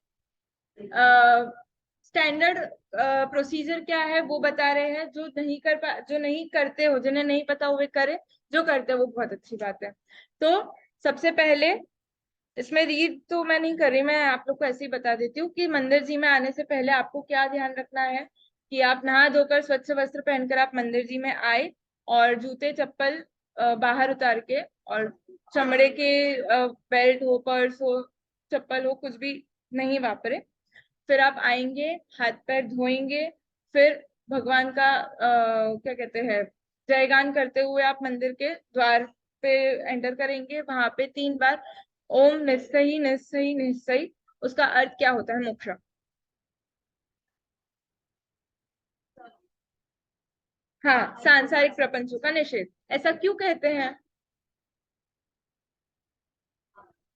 स्टैंडर्ड प्रोसीजर क्या है वो बता रहे हैं, जो नहीं करते हो, जिन्हें नहीं पता हुए करे, जो करते हो वो बहुत अच्छी बात है। तो सबसे पहले, इसमें रीड तो मैं नहीं कर रही, मैं आप लोग को ऐसे ही बता देती हूँ कि मंदिर जी में आने से पहले आपको क्या ध्यान रखना है कि आप नहा धोकर स्वच्छ वस्त्र पहनकर आप मंदिर जी में आए, और जूते चप्पल बाहर उतार के, और चमड़े के बेल्ट हो, पर्स हो, चप्पल हो, कुछ भी नहीं वापरे। फिर आप आएंगे, हाथ पैर धोएंगे, फिर भगवान का क्या कहते हैं, जयगान करते हुए आप मंदिर के द्वार पे एंटर करेंगे। वहां पे 3 बार ओम निस्सही निस्सही निस्सही, उसका अर्थ क्या होता है? मोक्ष। हाँ, सांसारिक प्रपंचों का निषेध। ऐसा क्यों कहते हैं?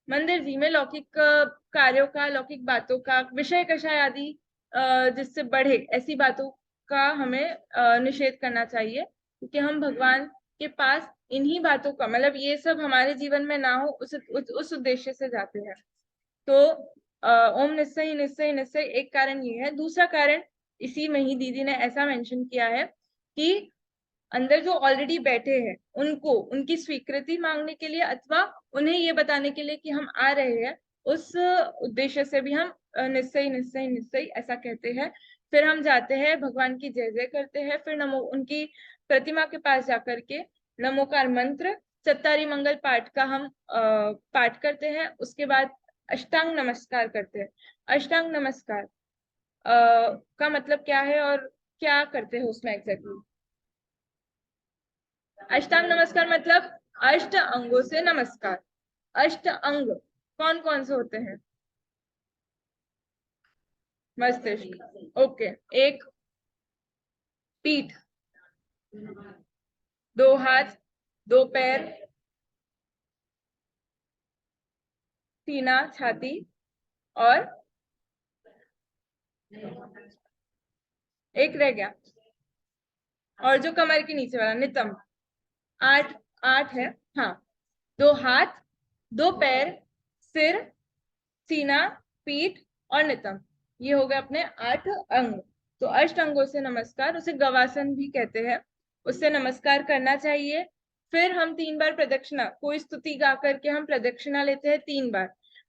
मंदिर जी में लौकिक कार्यों का, लौकिक बातों का, विषय कषाय आदि जिससे बढ़े ऐसी बातों का हमें निषेध करना चाहिए, क्योंकि हम भगवान के पास इन्हीं बातों का, मतलब ये सब हमारे जीवन में ना हो उस उद्देश्य से जाते हैं। तो ओम निश्चय निश्चय निश्चय एक कारण ये है। दूसरा कारण, इसी में ही दीदी ने ऐसा मेंशन किया है कि अंदर जो ऑलरेडी बैठे हैं उनको, उनकी स्वीकृति मांगने के लिए, अथवा उन्हें ये बताने के लिए कि हम आ रहे हैं, उस उद्देश्य से भी हम निश्चय निश्चय निश्चय ऐसा कहते हैं। फिर हम जाते हैं, भगवान की जय जय करते हैं, फिर नमो, उनकी प्रतिमा के पास जाकर के नमोकार मंत्र, चत्तारी मंगल पाठ का हम पाठ करते हैं। उसके बाद अष्टांग नमस्कार करते हैं। अष्टांग नमस्कार का मतलब क्या है और क्या करते हैं उसमें एग्जैक्टली? अष्टांग नमस्कार मतलब अष्ट अंगों से नमस्कार। अष्ट अंग कौन कौन से होते हैं? मस्तिष्क, ओके। एक पीठ, दो हाथ, दो पैर, सीना छाती, और एक रह गया, और जो कमर के नीचे वाला नितंब। आठ, आठ है। हाँ, दो हाथ, दो पैर, सिर, सीना, पीठ और नितंब, ये हो गए अपने 8 अंग। तो अष्ट अंगों से नमस्कार, उसे गवासन भी कहते हैं, उससे नमस्कार करना चाहिए। फिर हम 3 बार प्रदक्षिणा, कोई स्तुति गा करके हम प्रदक्षिणा लेते हैं 3 बार।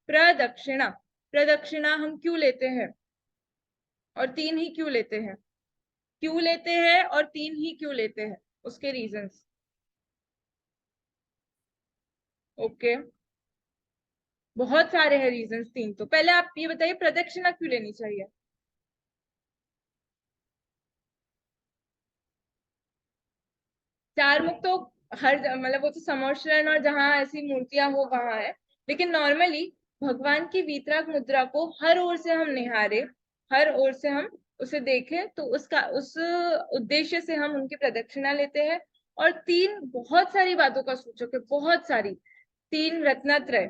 प्रदक्षिणा, प्रदक्षिणा हम क्यों लेते हैं और 3 ही क्यों लेते हैं? क्यों लेते हैं और 3 ही क्यों लेते हैं, उसके रीजंस। ओके, बहुत सारे हैं रीजंस। 3 तो पहले आप ये बताइए प्रदक्षिणा क्यों लेनी चाहिए? चार मुख तो हर मतलब वो तो समोशरण और जहाँ ऐसी मूर्तियां हो वहां है, लेकिन नॉर्मली भगवान की वीतराग मुद्रा को हर ओर से हम निहारे, हर ओर से हम उसे देखें, तो उसका उस उद्देश्य से हम उनकी प्रदक्षिणा लेते हैं। और 3 बहुत सारी बातों का सूचक है, बहुत सारी। 3 रत्नत्रय,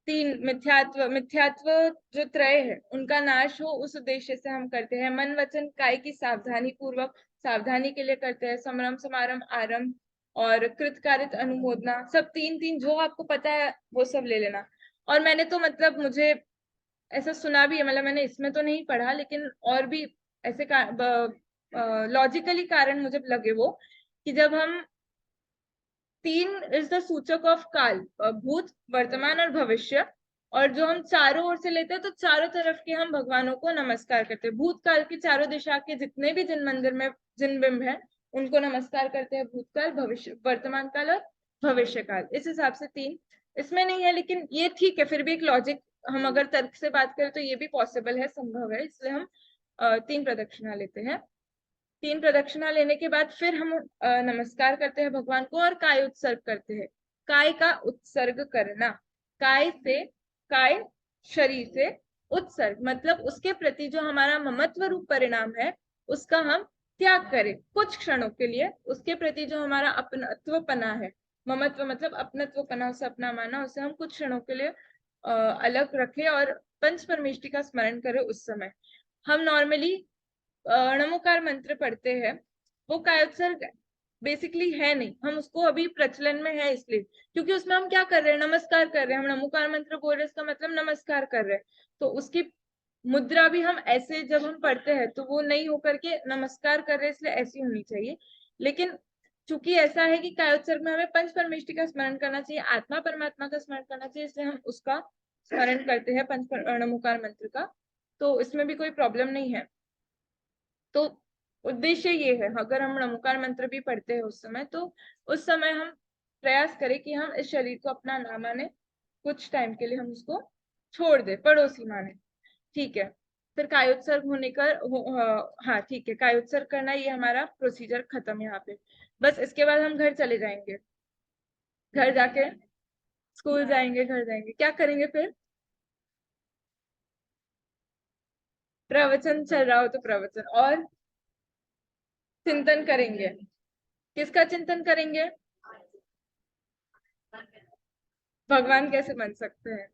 3 मिथ्यात्व, मिथ्यात्व जो त्रय है उनका नाश हो, उस उद्देश्य से हम करते हैं। मन वचन काय की सावधानी पूर्वक, सावधानी के लिए करते हैं। समरम समारंभ आरंभ और कृतकारित अनुमोदना, सब 3 3 जो आपको पता है वो सब ले लेना। और मैंने तो मतलब मुझे ऐसा सुना भी है, मतलब मैंने इसमें तो नहीं पढ़ा, लेकिन और भी ऐसे लॉजिकली कारण मुझे लगे वो, कि जब हम 3 इज द सूचक ऑफ काल, भूत, वर्तमान और भविष्य, और जो हम चारों ओर से लेते हैं तो चारों तरफ के हम भगवानों को नमस्कार करते हैं। भूतकाल की चारों दिशा के जितने भी जिन मंदिर में जिन बिंब है उनको नमस्कार करते हैं, भूतकाल, भविष्य, वर्तमान काल और भविष्य काल। इस हिसाब से 3 इसमें नहीं है, लेकिन ये ठीक है, फिर भी एक लॉजिक, हम अगर तर्क से बात करें तो ये भी पॉसिबल है, संभव है, इसलिए हम 3 प्रदक्षिणा लेते हैं। 3 प्रदक्षिणा लेने के बाद फिर हम नमस्कार करते हैं भगवान को और काय उत्सर्ग करते हैं। काय का उत्सर्ग करना, काय से, काय शरीर से, उत्सर्ग मतलब उसके प्रति जो हमारा ममत्व रूप परिणाम है उसका हम त्याग करें कुछ क्षणों के लिए। उसके प्रति जो हमारा अपनत्वपना है, ममत्व मतलब अपनत्वपना, उसे अपना माना, उसे हम कुछ क्षणों के लिए अलग रखें और पंच परमेष्टि का स्मरण करें। उस समय हम नॉर्मली णमुकार मंत्र पढ़ते हैं, वो कायोत्सर्ग बेसिकली है नहीं, हम उसको अभी प्रचलन में है इसलिए, क्योंकि उसमें हम क्या कर रहे हैं, नमस्कार कर रहे हैं। हम नमोकार मंत्र बोल रहे हैं, इसका मतलब नमस्कार कर रहे हैं। तो उसकी मुद्रा भी हम ऐसे जब हम पढ़ते हैं तो वो नहीं होकर के नमस्कार कर रहे हैं, इसलिए ऐसी होनी चाहिए। लेकिन चूंकि ऐसा है कि कायोत्सर्ग में हमें पंच परमेष्टि का स्मरण करना चाहिए, आत्मा परमात्मा का स्मरण करना चाहिए, इसलिए हम उसका स्मरण करते हैं नमोकार मंत्र का। तो इसमें भी कोई प्रॉब्लम नहीं है। तो उद्देश्य ये है, अगर हम नमोकार मंत्र भी पढ़ते हैं उस समय, तो उस समय हम प्रयास करें कि हम इस शरीर को अपना ना माने, कुछ टाइम के लिए हम उसको छोड़ दे, पड़ोसी माने। ठीक है, फिर कायोत्सर्ग होने का हाँ ठीक है, कायोत्सर्ग करना ये हमारा प्रोसीजर खत्म यहाँ पे। बस इसके बाद हम घर चले जाएंगे, घर जाके स्कूल जाएंगे, घर जाएंगे, क्या करेंगे फिर? प्रवचन चल रहा हो तो प्रवचन, और चिंतन करेंगे। किसका चिंतन करेंगे? भगवान कैसे बन सकते हैं।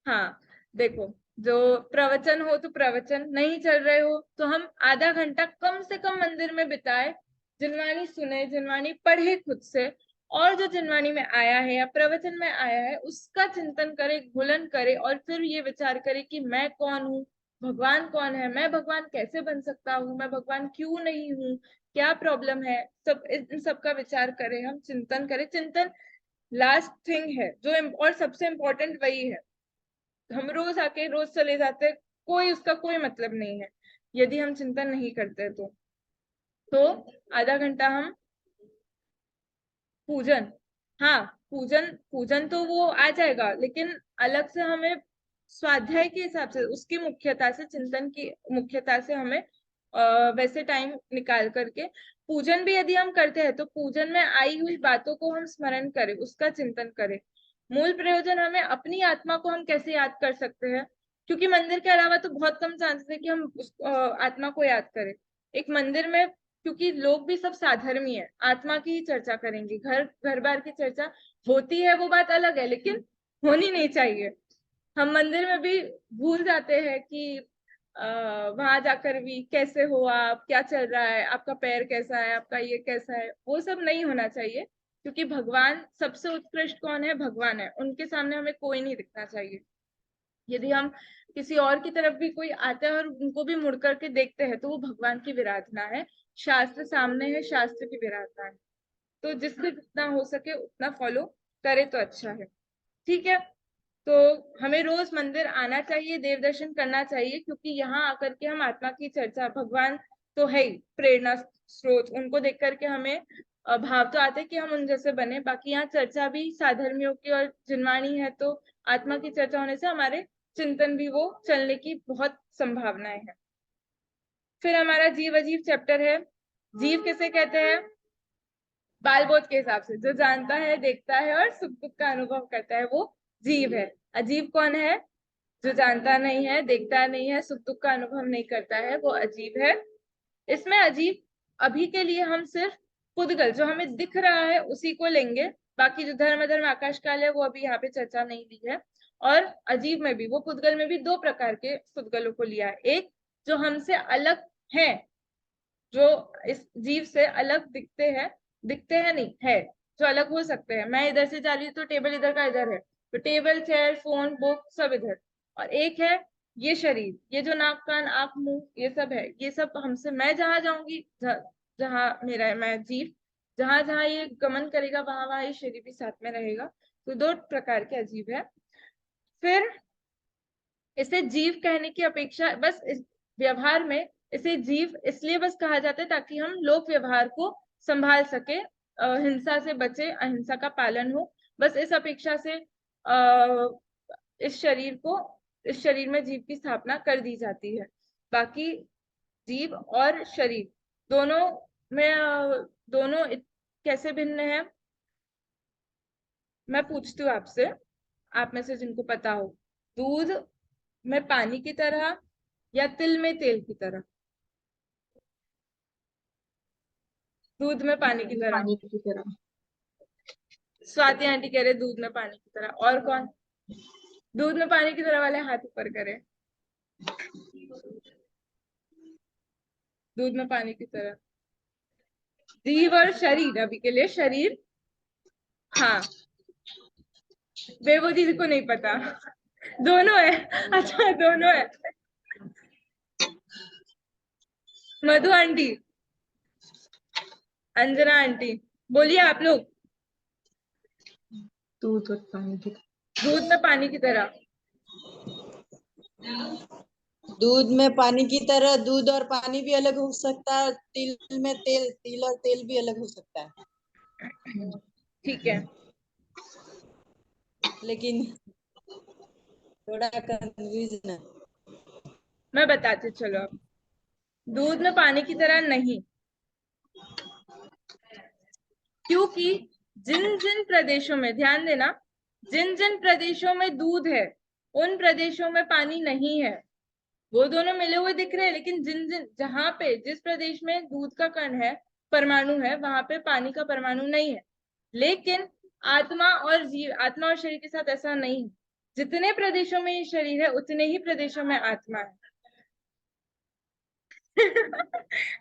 हाँ, देखो, जो प्रवचन हो तो प्रवचन, नहीं चल रहे हो तो हम आधा घंटा कम से कम मंदिर में बिताए, जिनवाणी सुने, जिनवाणी पढ़े खुद से, और जो जिनवाणी में आया है या प्रवचन में आया है उसका चिंतन करे, घुलन करे, और फिर ये विचार करे कि मैं कौन हूँ, भगवान कौन है, मैं भगवान कैसे बन सकता हूँ, मैं भगवान क्यों नहीं हूँ, क्या प्रॉब्लम है, सब इन सब का विचार करें, हम चिंतन करें। चिंतन लास्ट थिंग है जो और सबसे इम्पोर्टेंट वही है। हम रोज आके रोज चले जाते हैं, कोई उसका कोई मतलब नहीं है यदि हम चिंतन नहीं करते तो आधा घंटा हम पूजन, हाँ, पूजन, पूजन तो वो आ जाएगा, लेकिन अलग से हमें स्वाध्याय के हिसाब से, उसकी मुख्यता से, चिंतन की मुख्यता से हमें वैसे टाइम निकाल करके पूजन भी यदि हम करते हैं तो पूजन में आई हुई बातों को हम स्मरण करें, उसका चिंतन करें। मूल प्रयोजन हमें अपनी आत्मा को हम कैसे याद कर सकते हैं, क्योंकि मंदिर के अलावा तो बहुत कम चांसेस है कि हम उस आत्मा को याद करें। एक मंदिर में क्योंकि लोग भी सब साधर्मी है, आत्मा की ही चर्चा करेंगे, घर बार की चर्चा होती है वो बात अलग है, लेकिन होनी नहीं चाहिए। हम मंदिर में भी भूल जाते हैं कि वहां जाकर भी कैसे हो आप, क्या चल रहा है, आपका पैर कैसा है, आपका ये कैसा है, वो सब नहीं होना चाहिए। क्योंकि भगवान सबसे उत्कृष्ट कौन है, भगवान है, उनके सामने हमें कोई नहीं दिखना चाहिए। यदि हम किसी और की तरफ भी कोई आता है और उनको भी मुड़ करके देखते हैं तो वो भगवान की विराधना है, शास्त्र सामने है, शास्त्र की विराधना है। तो जिससे जितना हो सके उतना फॉलो करे तो अच्छा है। ठीक है, तो हमें रोज मंदिर आना चाहिए, देव दर्शन करना चाहिए, क्योंकि यहाँ आकर के हम आत्मा की चर्चा, भगवान तो है ही प्रेरणा स्रोत, उनको देख करके हमें भाव तो आते हैं कि हम उन जैसे बने। बाकी यहाँ चर्चा भी साधर्मियों की और जिनवाणी है, तो आत्मा की चर्चा होने से हमारे चिंतन भी वो चलने की बहुत संभावनाएं हैं। फिर हमारा जीव अजीव चैप्टर है। जीव किसे कहते हैं? बाल बोध के हिसाब से जो जानता है, देखता है और सुख दुख का अनुभव करता है वो जीव है। अजीब कौन है? जो जानता नहीं है, देखता नहीं है, सुख दुख का अनुभव नहीं करता है, वो अजीब है। इसमें अजीब अभी के लिए हम सिर्फ पुद्गल जो हमें दिख रहा है उसी को लेंगे, बाकी जो धर्म धर्म आकाश काल है वो अभी यहाँ पे चर्चा नहीं ली है। और अजीब में भी, वो पुद्गल में भी दो प्रकार के पुद्गलों को लिया है। एक जो हमसे अलग है, जो इस जीव से अलग दिखते हैं नहीं है, जो अलग हो सकते हैं। मैं इधर से जा रही हूँ तो टेबल इधर का इधर है, तो टेबल चेयर फोन बुक सब इधर। और एक है ये शरीर, ये जो नाक कान आंख मुंह ये सब है, ये सब हमसे, मैं जहां जाऊंगी, जहां मेरा मैं जीव जहां जहां ये गमन करेगा वहां वहां ये शरीर भी साथ में रहेगा। तो दो प्रकार के अजीब है। फिर इसे जीव कहने की अपेक्षा, बस इस व्यवहार में इसे जीव इसलिए बस कहा जाता है ताकि हम लोक व्यवहार को संभाल सके, हिंसा से बचे, अहिंसा का पालन हो, बस इस अपेक्षा से इस शरीर को, इस शरीर में जीव की स्थापना कर दी जाती है। बाकी जीव और शरीर दोनों में दोनों कैसे भिन्न है, मैं पूछती हूँ आपसे, आप में से जिनको पता हो। दूध में पानी की तरह या तिल में तेल की तरह? दूध में पानी की तरह। पानी की तरह। स्वाति आंटी कह रहे दूध में पानी की तरह। और कौन दूध में पानी की तरह वाले हाथ ऊपर करे? दूध में पानी की तरह जीव और शरीर, अभी के लिए शरीर। हाँ, बेबो दीदी को नहीं पता, दोनों है। अच्छा दोनों है। मधु आंटी, अंजना आंटी, बोलिए आप लोग। दूध और पानी की दूध में पानी की तरह। दूध में पानी की तरह, दूध और पानी भी अलग हो सकता है, तिल में तेल, तिल और तेल भी अलग हो सकता है। ठीक है, लेकिन थोड़ा कंफ्यूजन है। मैं बताती चलो। अब दूध में पानी की तरह नहीं, क्योंकि जिन जिन प्रदेशों में, ध्यान देना, जिन जिन प्रदेशों में दूध है उन प्रदेशों में पानी नहीं है। वो दोनों मिले हुए दिख रहे हैं, लेकिन जिन जिन जहां पे जिस प्रदेश में दूध का कण है, परमाणु है, वहां पे पानी का परमाणु नहीं है। लेकिन आत्मा और जीव, आत्मा और शरीर के साथ ऐसा नहीं है। जितने प्रदेशों में ये शरीर है उतने ही प्रदेशों में आत्मा है।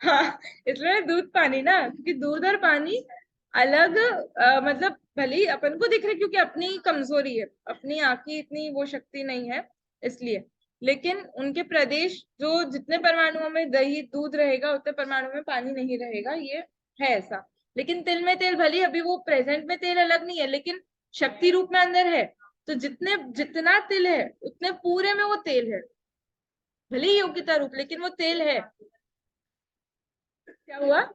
हाँ, इसलिए दूध पानी ना, क्योंकि दूध और पानी अलग मतलब भले ही अपन को दिख रहे क्योंकि अपनी कमजोरी है, अपनी आंख की इतनी वो शक्ति नहीं है इसलिए, लेकिन उनके प्रदेश जो जितने परमाणुओं में दही दूध रहेगा उतने परमाणु में पानी नहीं रहेगा, ये है ऐसा। लेकिन तिल में तेल, भले ही अभी वो प्रेजेंट में तेल अलग नहीं है लेकिन शक्ति रूप में अंदर है, तो जितने जितना तिल है उतने पूरे में वो तेल है, भले ही योग्यता रूप लेकिन वो तेल है। क्या हुआ?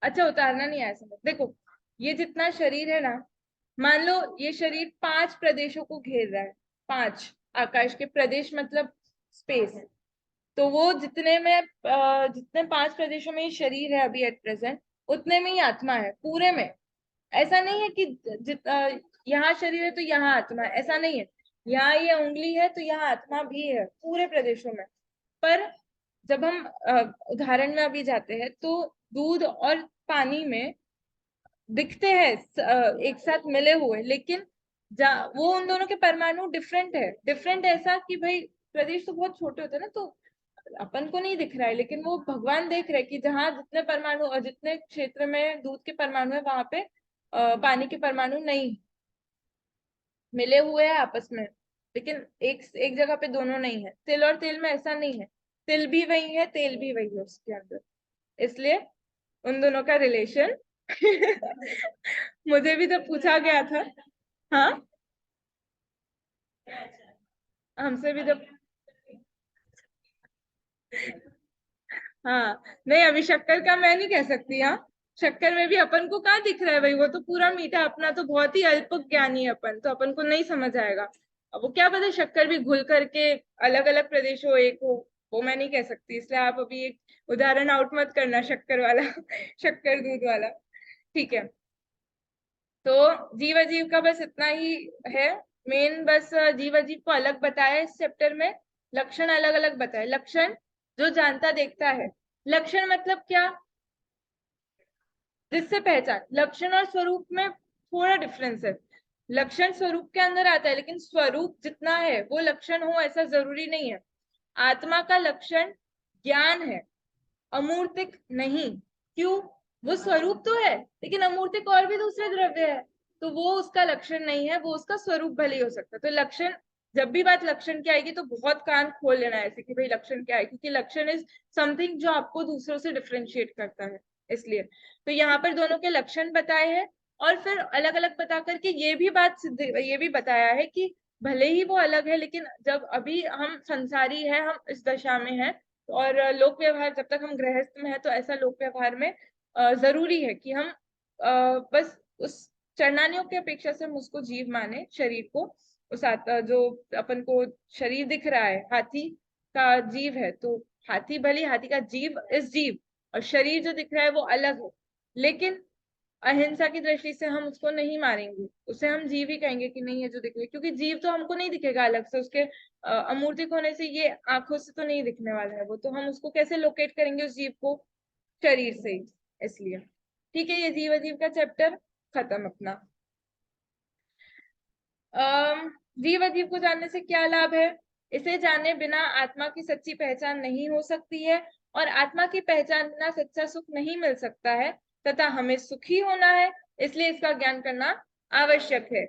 अच्छा, उतारना नहीं आया समझ। देखो, ये जितना शरीर है ना, मान लो ये शरीर 5 प्रदेशों को घेर रहा है। 5 आकाश के प्रदेश मतलब स्पेस, तो वो जितने 5 प्रदेशों में ये शरीर है अभी एट प्रेजेंट, उतने में ही आत्मा है पूरे में। ऐसा नहीं है कि यहाँ शरीर है तो यहाँ आत्मा है, ऐसा नहीं है। यहाँ ये उंगली है तो यहाँ आत्मा भी है पूरे प्रदेशों में। पर जब हम उदाहरण में अभी जाते हैं तो दूध और पानी में दिखते हैं एक साथ मिले हुए, लेकिन वो उन दोनों के परमाणु डिफरेंट है। डिफरेंट ऐसा कि भाई प्रदेश तो बहुत छोटे होते हैं ना, तो अपन को नहीं दिख रहा है, लेकिन वो भगवान देख रहे हैं कि जहाँ जितने परमाणु और जितने क्षेत्र में दूध के परमाणु है वहां पे पानी के परमाणु नहीं मिले हुए हैं आपस में। लेकिन एक एक जगह पे दोनों नहीं है। तिल और तेल में ऐसा नहीं है, तिल भी वही है तेल भी वही है उसके अंदर। इसलिए उन दोनों का रिलेशन मुझे भी जब पूछा गया था। हाँ, हमसे भी जब हाँ, नहीं अभी शक्कर का मैं नहीं कह सकती। हाँ, शक्कर में भी अपन को कहाँ दिख रहा है भाई, वो तो पूरा मीठा, अपना तो बहुत ही अल्प ज्ञानी है अपन, तो अपन को नहीं समझ आएगा। अब वो क्या पता शक्कर भी घुल करके अलग अलग प्रदेश हो एक हो, वो मैं नहीं कह सकती। इसलिए आप अभी एक उदाहरण आउट मत करना शक्कर वाला शक्कर दूध वाला। ठीक है, तो जीव अजीव का बस इतना ही है मेन। बस जीव अजीव को अलग बताया इस चैप्टर में, लक्षण अलग अलग बताए। लक्षण जो जानता देखता है। लक्षण मतलब क्या, जिससे पहचान। लक्षण और स्वरूप में थोड़ा डिफरेंस है। लक्षण स्वरूप के अंदर आता है, लेकिन स्वरूप जितना है वो लक्षण हो ऐसा जरूरी नहीं है। आत्मा का लक्षण ज्ञान है, अमूर्तिक नहीं। क्यों? वो स्वरूप तो है, लेकिन अमूर्तिक और भी दूसरे द्रव्य है, तो वो उसका लक्षण नहीं है, वो उसका स्वरूप भले ही हो सकता है। तो लक्षण, जब भी बात लक्षण की आएगी तो बहुत कान खोल लेना है ऐसे कि भाई लक्षण क्या है, क्योंकि लक्षण इज समथिंग जो आपको दूसरों से डिफ्रेंशिएट करता है। इसलिए तो यहाँ पर दोनों के लक्षण बताए हैं, और फिर अलग अलग बता करके ये भी बताया है कि भले ही वो अलग है, लेकिन जब अभी हम संसारी है, हम इस दशा में है, और लोक व्यवहार जब तक हम गृहस्थ में है तो ऐसा लोक व्यवहार में जरूरी है कि हम बस उस चरणानियों की अपेक्षा से हम उसको जीव माने, शरीर को। जो अपन को शरीर दिख रहा है हाथी का जीव है, तो हाथी भले हाथी का जीव इस जीव, और शरीर जो दिख रहा है वो अलग है। लेकिन अहिंसा की दृष्टि से हम उसको नहीं मारेंगे, उसे हम जीव ही कहेंगे कि नहीं है जो दिख रही है, क्योंकि जीव तो हमको नहीं दिखेगा अलग से, उसके अमूर्तिक होने से ये आंखों से तो नहीं दिखने वाला है वो, तो हम उसको कैसे लोकेट करेंगे उस जीव को? शरीर से ही। इसलिए ठीक है, ये जीव अजीव का चैप्टर खत्म अपना। जीव अजीव को जानने से क्या लाभ है? इसे जाने बिना आत्मा की सच्ची पहचान नहीं हो सकती है, और आत्मा की पहचान बिना सच्चा सुख नहीं मिल सकता है, तथा हमें सुखी होना है, इसलिए इसका ज्ञान करना आवश्यक है।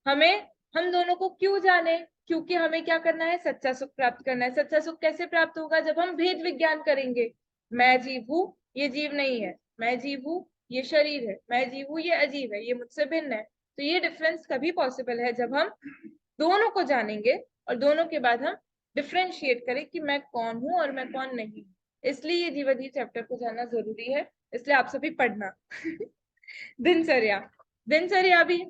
हमें, हम दोनों को क्यों जाने? क्योंकि हमें क्या करना है? सच्चा सुख प्राप्त करना है। सच्चा सुख कैसे प्राप्त होगा? जब हम भेद विज्ञान करेंगे। मैं जीव हूँ, ये जीव नहीं है। मैं जीव हूँ, ये शरीर है। मैं जीव हूँ, ये अजीब है, ये मुझसे भिन्न है। तो ये डिफरेंस कभी पॉसिबल है जब हम दोनों को जानेंगे, और दोनों के बाद हम डिफ्रेंशिएट करें कि मैं कौन हूं और मैं कौन नहीं। इसलिए ये जीवाजी चैप्टर को जानना जरूरी है, इसलिए आप सभी पढ़ना। दिनचर्या। दिनचर्या भी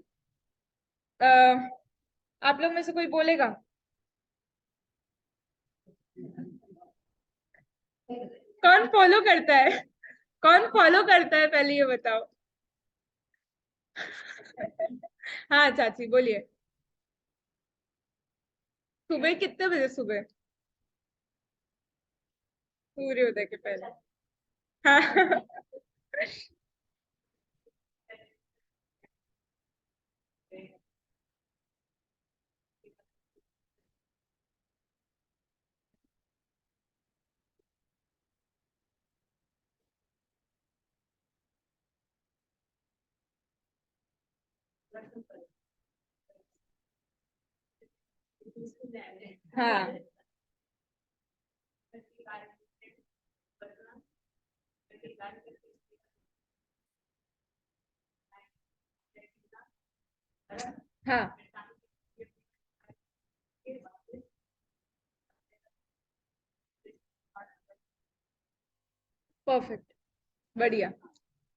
आप लोग में से कोई बोलेगा? कौन फॉलो करता है? कौन फॉलो करता है पहले ये बताओ। हाँ चाची बोलिए। सुबह कितने बजे? सुबह सूर्योदय के पहले। हाँ। हाँ, हाँ, परफेक्ट, बढ़िया।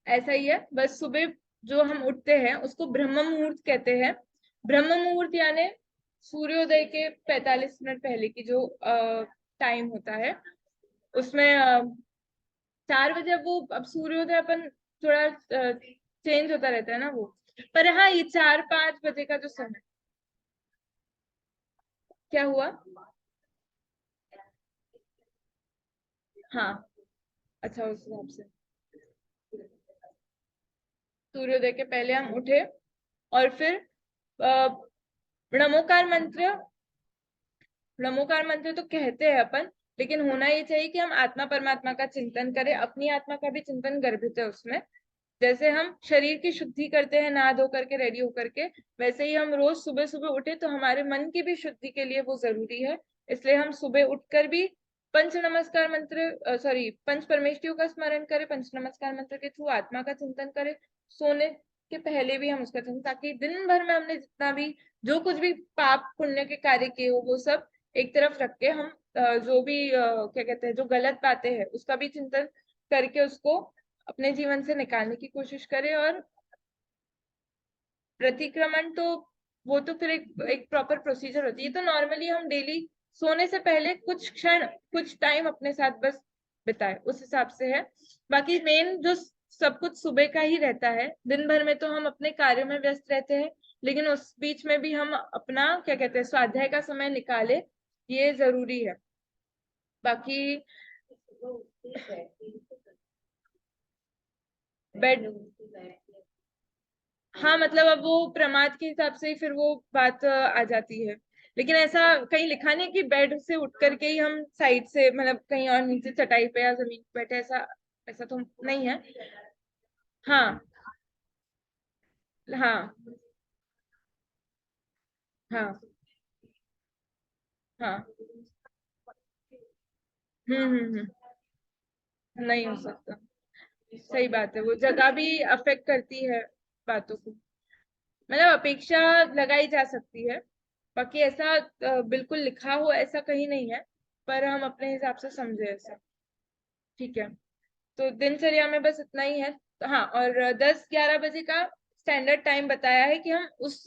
ऐसा ही है, बस सुबह जो हम उठते हैं उसको ब्रह्म मुहूर्त कहते हैं। ब्रह्म मुहूर्त यानी सूर्योदय के 45 मिनट पहले की जो टाइम होता है, उसमें 4 बजे, अब वो अब सूर्योदय अपन थोड़ा चेंज होता रहता है ना वो। पर हाँ, ये 4-5 बजे का जो समय। क्या हुआ? हाँ, अच्छा, उस हिसाब से सूर्योदय के पहले हम उठे, और फिर अ, नमोकार मंत्र, नमोकार मंत्र तो कहते हैं अपन, लेकिन होना ये चाहिए कि हम आत्मा परमात्मा का चिंतन करें, अपनी आत्मा का भी चिंतन गर्भित है उसमें। जैसे हम शरीर की शुद्धि करते हैं नहा धो करके, रेडी होकर के, वैसे ही हम रोज सुबह सुबह उठे तो हमारे मन की भी शुद्धि के लिए वो जरूरी है। इसलिए हम सुबह उठकर भी पंच नमस्कार मंत्र, सॉरी, पंच परमेष्टियों का स्मरण करें, पंच नमस्कार मंत्र के थ्रू आत्मा का चिंतन करें। सोने के पहले भी हम उसका चिंतन, ताकि दिन भर में हमने जितना भी, जो कुछ भी पाप पुण्य के कार्य किए हो, वो सब एक तरफ रख के हम जो भी क्या कहते हैं, जो गलत बातें हैं उसका भी चिंतन करके उसको अपने जीवन से निकालने की कोशिश करे। और प्रतिक्रमण तो वो तो फिर एक प्रॉपर प्रोसीजर होती है। ये तो नॉर्मली हम डेली सोने से पहले कुछ क्षण, कुछ टाइम अपने साथ बस बिताए, उस हिसाब से है। बाकी मेन जो सब कुछ सुबह का ही रहता है, दिन भर में तो हम अपने कार्यों में व्यस्त रहते हैं, लेकिन उस बीच में भी हम अपना क्या कहते हैं, स्वाध्याय का समय निकाले, ये जरूरी है। बाकी बेड, हाँ मतलब अब वो प्रमाद के हिसाब से ही फिर वो बात आ जाती है। लेकिन ऐसा कहीं लिखा नहीं कि बेड से उठ करके ही हम साइड से, मतलब कहीं और नीचे चटाई पे या जमीन पे बैठे, ऐसा ऐसा तो नहीं है। हाँ, हाँ, हाँ, हाँ। नहीं हो सकता। सही बात है, वो जगह भी अफेक्ट करती है बातों को। मतलब अपेक्षा लगाई जा सकती है, बाकी ऐसा बिल्कुल लिखा हो ऐसा कहीं नहीं है, पर हम अपने हिसाब से समझे ऐसा। ठीक है, तो दिनचर्या में बस इतना ही है। तो हाँ, और 10-11 बजे का स्टैंडर्ड टाइम बताया है कि हम उस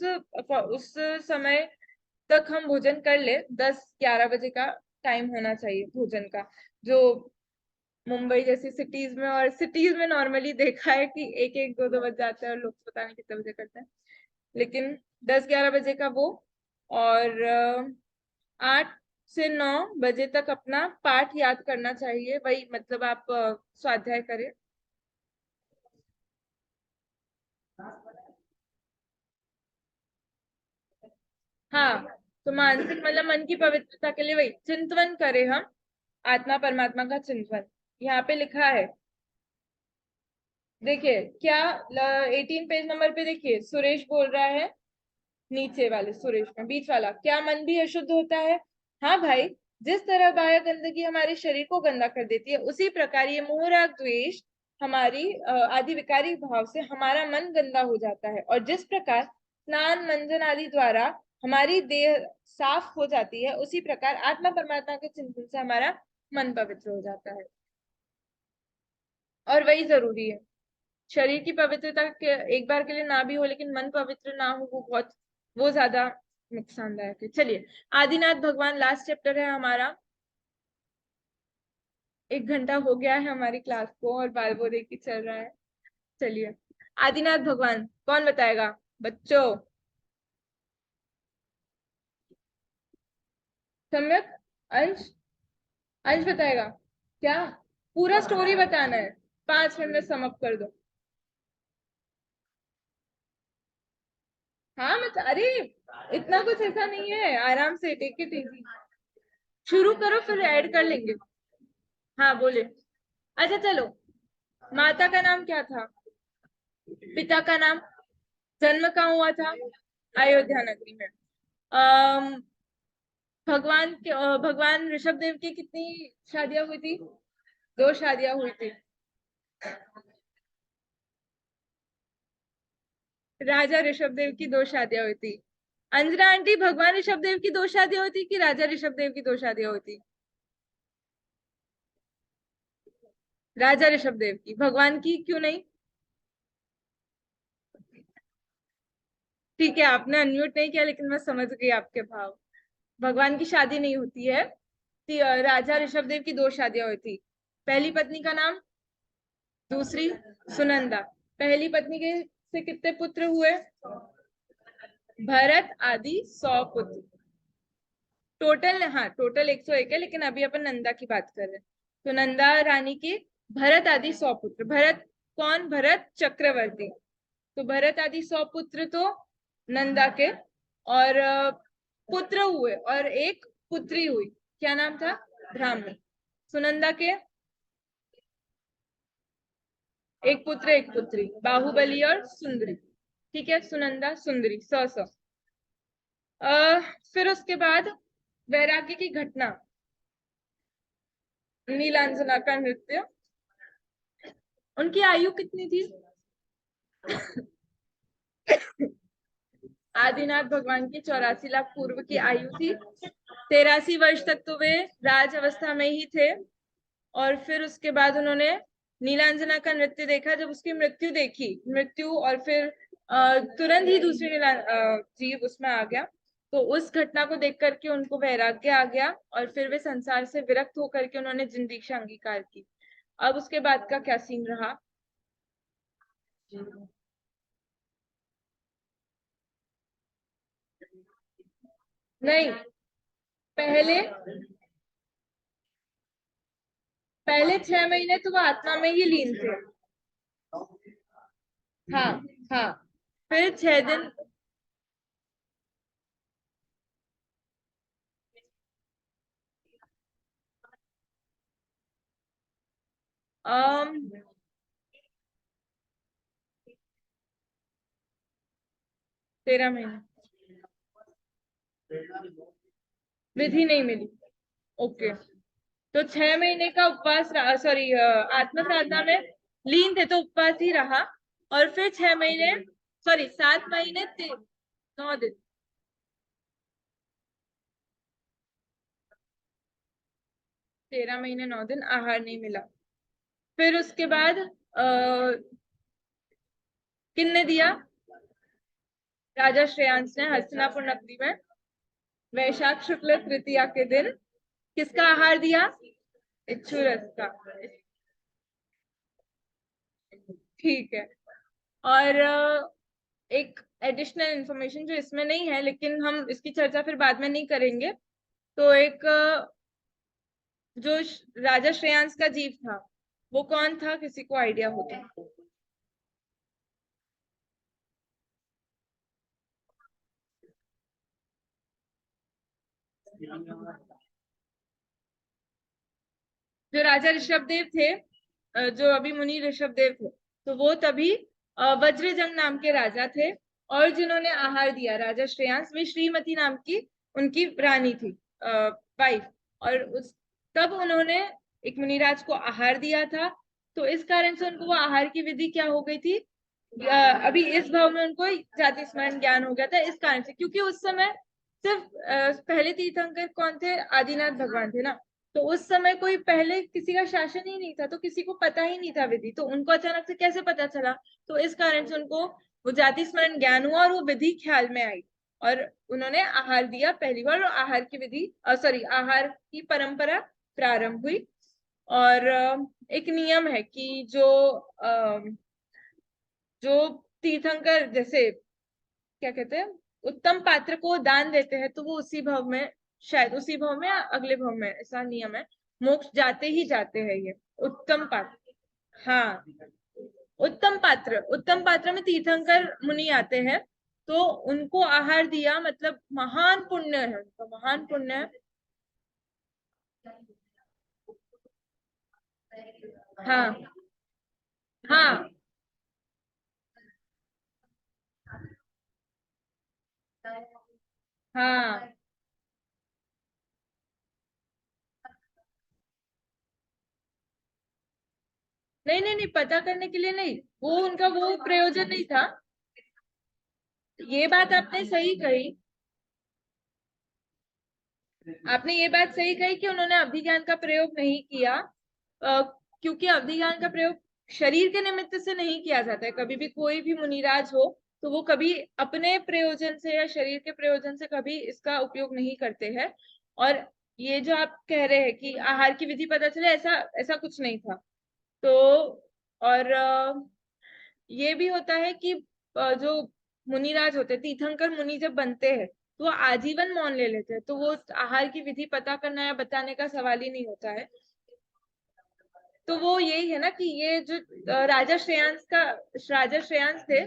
समय तक हम भोजन कर ले। 10-11 बजे का टाइम होना चाहिए भोजन का। जो मुंबई जैसी सिटीज में, और सिटीज में नॉर्मली देखा है कि 1-1 2-2 बज जाते हैं और लोग पता नहीं कितने बजे करते हैं, लेकिन 10-11 बजे का वो। और 8 से 9 बजे तक अपना पाठ याद करना चाहिए, वही मतलब आप स्वाध्याय करें। हाँ, तो मानसिक मतलब मन की पवित्रता के लिए वही चिंतन करें हम, आत्मा परमात्मा का चिंतन। यहाँ पे लिखा है, देखिए क्या, 18 पेज नंबर पे देखिए, सुरेश बोल रहा है, नीचे वाले सुरेश में, बीच वाला, क्या मन भी अशुद्ध होता है? हाँ भाई, जिस तरह बाह्य गंदगी हमारे शरीर को गंदा कर देती है, उसी प्रकार ये मोह राग द्वेष हमारी आदि विकारी भाव से हमारा मन गंदा हो जाता है। और जिस प्रकार स्नान मंजन आदि द्वारा हमारी देह साफ हो जाती है, उसी प्रकार आत्मा परमात्मा के चिंतन से हमारा मन पवित्र हो जाता है। और वही जरूरी है, शरीर की पवित्रता के एक बार के लिए ना भी हो, लेकिन मन पवित्र ना हो, वो बहुत, वो ज्यादा नुकसानदायक है। चलिए, आदिनाथ भगवान लास्ट चैप्टर है हमारा। 1 घंटा हो गया है हमारी क्लास को, और बाल बोल की चल रहा है। चलिए, आदिनाथ भगवान कौन बताएगा बच्चों? सम्यक, अंश, अंश बताएगा क्या? पूरा स्टोरी बताना है, 5 मिनट में सम अप कर दो। हाँ मत, अरे इतना कुछ ऐसा नहीं है, आराम से टेक इट इजी, शुरू करो फिर ऐड कर लेंगे। हाँ बोले। अच्छा चलो, माता का नाम क्या था? पिता का नाम? जन्म कहाँ हुआ था? अयोध्या नगरी में। अम भगवान ऋषभ देव की कितनी शादियां हुई थी? 2 शादियां हुई थी। राजा ऋषभ देव की 2 शादियां हुई थी। अंजना आंटी, भगवान ऋषभ देव की 2 शादियां हुई थी कि राजा ऋषभ देव की 2 शादियां हुई थी? राजा ऋषभ देव की, भगवान की क्यों नहीं? ठीक है, आपने अनम्यूट नहीं किया, लेकिन मैं समझ गई आपके भाव। भगवान की शादी नहीं होती है, राजा ऋषभदेव की 2 शादियां हुई थी। पहली पत्नी का नाम, दूसरी सुनंदा। पहली पत्नी के से कितने पुत्र हुए? भरत आदि 100 पुत्र। टोटल, हाँ टोटल 101 है, लेकिन अभी अपन नंदा की बात कर रहे हैं। तो नंदा रानी के भरत आदि 100 पुत्र। भरत कौन? भरत चक्रवर्ती। तो भरत आदि 100 पुत्र तो नंदा के, और पुत्र हुए, और एक पुत्री हुई। क्या नाम था? ब्राह्मण। सुनंदा के एक पुत्र एक पुत्री, बाहुबली और सुंदरी। ठीक है, सुनंदा सुंदरी, स फिर उसके बाद वैराग्य की घटना, नीलांजना का नृत्य। उनकी आयु कितनी थी? आदिनाथ भगवान की 84 लाख पूर्व की आयु थी। 83 वर्ष तक तो वे राज अवस्था में ही थे, और फिर उसके बाद उन्होंने नीलांजना का नृत्य देखा। जब उसकी मृत्यु देखी, मृत्यु और फिर तुरंत ही दूसरी जीव उसमें आ गया, तो उस घटना को देख करके उनको वैराग्य आ गया, और फिर वे संसार से विरक्त होकर के उन्होंने जिंदगी अंगीकार की। अब उसके बाद का क्या सीन रहा? नहीं, पहले पहले 6 महीने तो वो आत्मा में ही लीन थे। हाँ, हाँ। फिर 6 दिन, अम 13 महीने विधि नहीं मिली। ओके। तो 6 महीने का उपवास, सॉरी, आत्म साधना में लीन थे तो उपवास ही रहा, और फिर 6 महीने, सॉरी 7 महीने 9 दिन, 13 महीने 9 दिन आहार नहीं मिला। फिर उसके बाद किसने दिया? राजा श्रेयांश ने हस्तिनापुर नगरी में वैशाख शुक्ल तृतीया के दिन किसका आहार दिया? इच्छुरस का। ठीक है। और एक एडिशनल इंफॉर्मेशन जो इसमें नहीं है, लेकिन हम इसकी चर्चा फिर बाद में नहीं करेंगे। तो एक जो राजा श्रेयांश का जीव था, वो कौन था? किसी को आइडिया हो तो? जो राजा ऋषभदेव थे, जो अभी मुनि ऋषभदेव थे, तो वो तभी वज्रजंग नाम के राजा थे, और जिन्होंने आहार दिया राजा श्रेयांश, वे श्रीमती नाम की उनकी रानी थी, वाइफ। और उस तब उन्होंने एक मुनिराज को आहार दिया था, तो इस कारण से उनको वो आहार की विधि क्या हो गई थी? अभी इस भाव में उनको जाति स्मरण ज्ञान हो गया था, इस कारण से, क्योंकि उस समय सिर्फ पहले तीर्थंकर कौन थे? आदिनाथ भगवान थे ना। तो उस समय कोई पहले किसी का शासन ही नहीं था, तो किसी को पता ही नहीं था विधि, तो उनको अचानक से कैसे पता चला? तो इस कारण से उनको वो जाति स्मरण ज्ञान हुआ, और वो विधि ख्याल में आई, और उन्होंने आहार दिया पहली बार, और आहार की विधि, सॉरी, आहार की परंपरा प्रारंभ हुई। और एक नियम है कि जो तीर्थंकर, जैसे क्या कहते हैं, उत्तम पात्र को दान देते हैं, तो वो उसी भव में, शायद उसी भव में या अगले भव में, ऐसा नियम है। मोक्ष जाते ही जाते हैं ये उत्तम पात्र। हाँ, उत्तम पात्र में तीर्थंकर मुनि आते हैं, तो उनको आहार दिया, मतलब महान पुण्य है, उनका महान पुण्य है। हाँ, हाँ, हाँ। नहीं, नहीं, नहीं, पता करने के लिए नहीं, वो उनका वो प्रयोजन नहीं था। ये बात आपने सही कही। आपने ये बात सही कही कि उन्होंने अभिज्ञान का प्रयोग नहीं किया, अ, क्योंकि अभिज्ञान का प्रयोग शरीर के निमित्त से नहीं किया जाता है। कभी भी कोई भी मुनिराज हो, तो वो कभी अपने प्रयोजन से या शरीर के प्रयोजन से कभी इसका उपयोग नहीं करते हैं। और ये जो आप कह रहे हैं कि आहार की विधि पता चले, ऐसा ऐसा कुछ नहीं था। तो और ये भी होता है कि जो मुनिराज होते हैं, तीर्थंकर मुनि जब बनते हैं तो वो आजीवन मौन ले लेते हैं, तो वो आहार की विधि पता करना या बताने का सवाल ही नहीं होता है। तो वो यही है ना कि ये जो राजा श्रेयांस थे,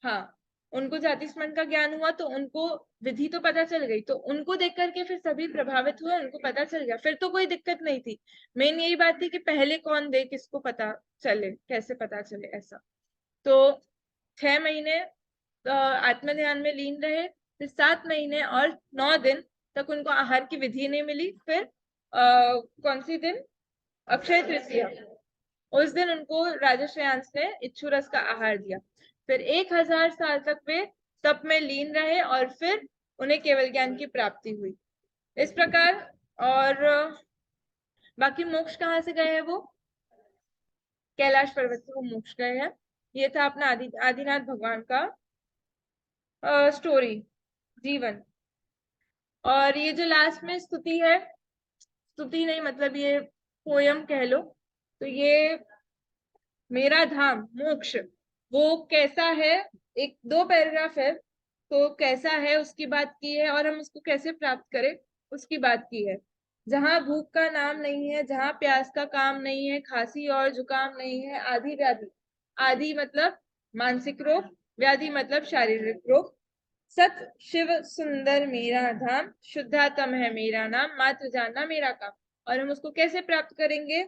हाँ, उनको जाति स्मरण का ज्ञान हुआ तो उनको विधि तो पता चल गई, तो उनको देख करके फिर सभी प्रभावित हुए, उनको पता चल गया, फिर तो कोई दिक्कत नहीं थी। मेन यही बात थी कि पहले कौन दे, किसको पता चले, कैसे पता चले, ऐसा। तो 6 महीने आत्म ध्यान में लीन रहे, फिर 7 महीने और 9 दिन तक उनको आहार की विधि नहीं मिली। फिर कौन सी दिन, अक्षय तृतीया, उस दिन उनको राजा श्रेयांस ने इच्छुरस का आहार दिया। फिर 1000 साल तक वे तप में लीन रहे और फिर उन्हें केवल ज्ञान की प्राप्ति हुई, इस प्रकार। और बाकी मोक्ष कहाँ से गए हैं वो, कैलाश पर्वत से वो मोक्ष गए हैं। ये था अपना आदिनाथ भगवान का स्टोरी, जीवन। और ये जो लास्ट में स्तुति है, स्तुति नहीं मतलब ये पोयम कह लो, तो ये मेरा धाम मोक्ष वो कैसा है, एक दो पैराग्राफ है, तो कैसा है उसकी बात की है, और हम उसको कैसे प्राप्त करें उसकी बात की है। जहाँ भूख का नाम नहीं है, जहाँ प्यास का काम नहीं है, खांसी और जुकाम नहीं है, आदि व्याधि, आदि मतलब मानसिक रोग, व्याधि मतलब शारीरिक रोग, सत शिव सुंदर मेरा धाम, शुद्धात्म है मेरा नाम, मात्र जानना मेरा काम। और हम उसको कैसे प्राप्त करेंगे,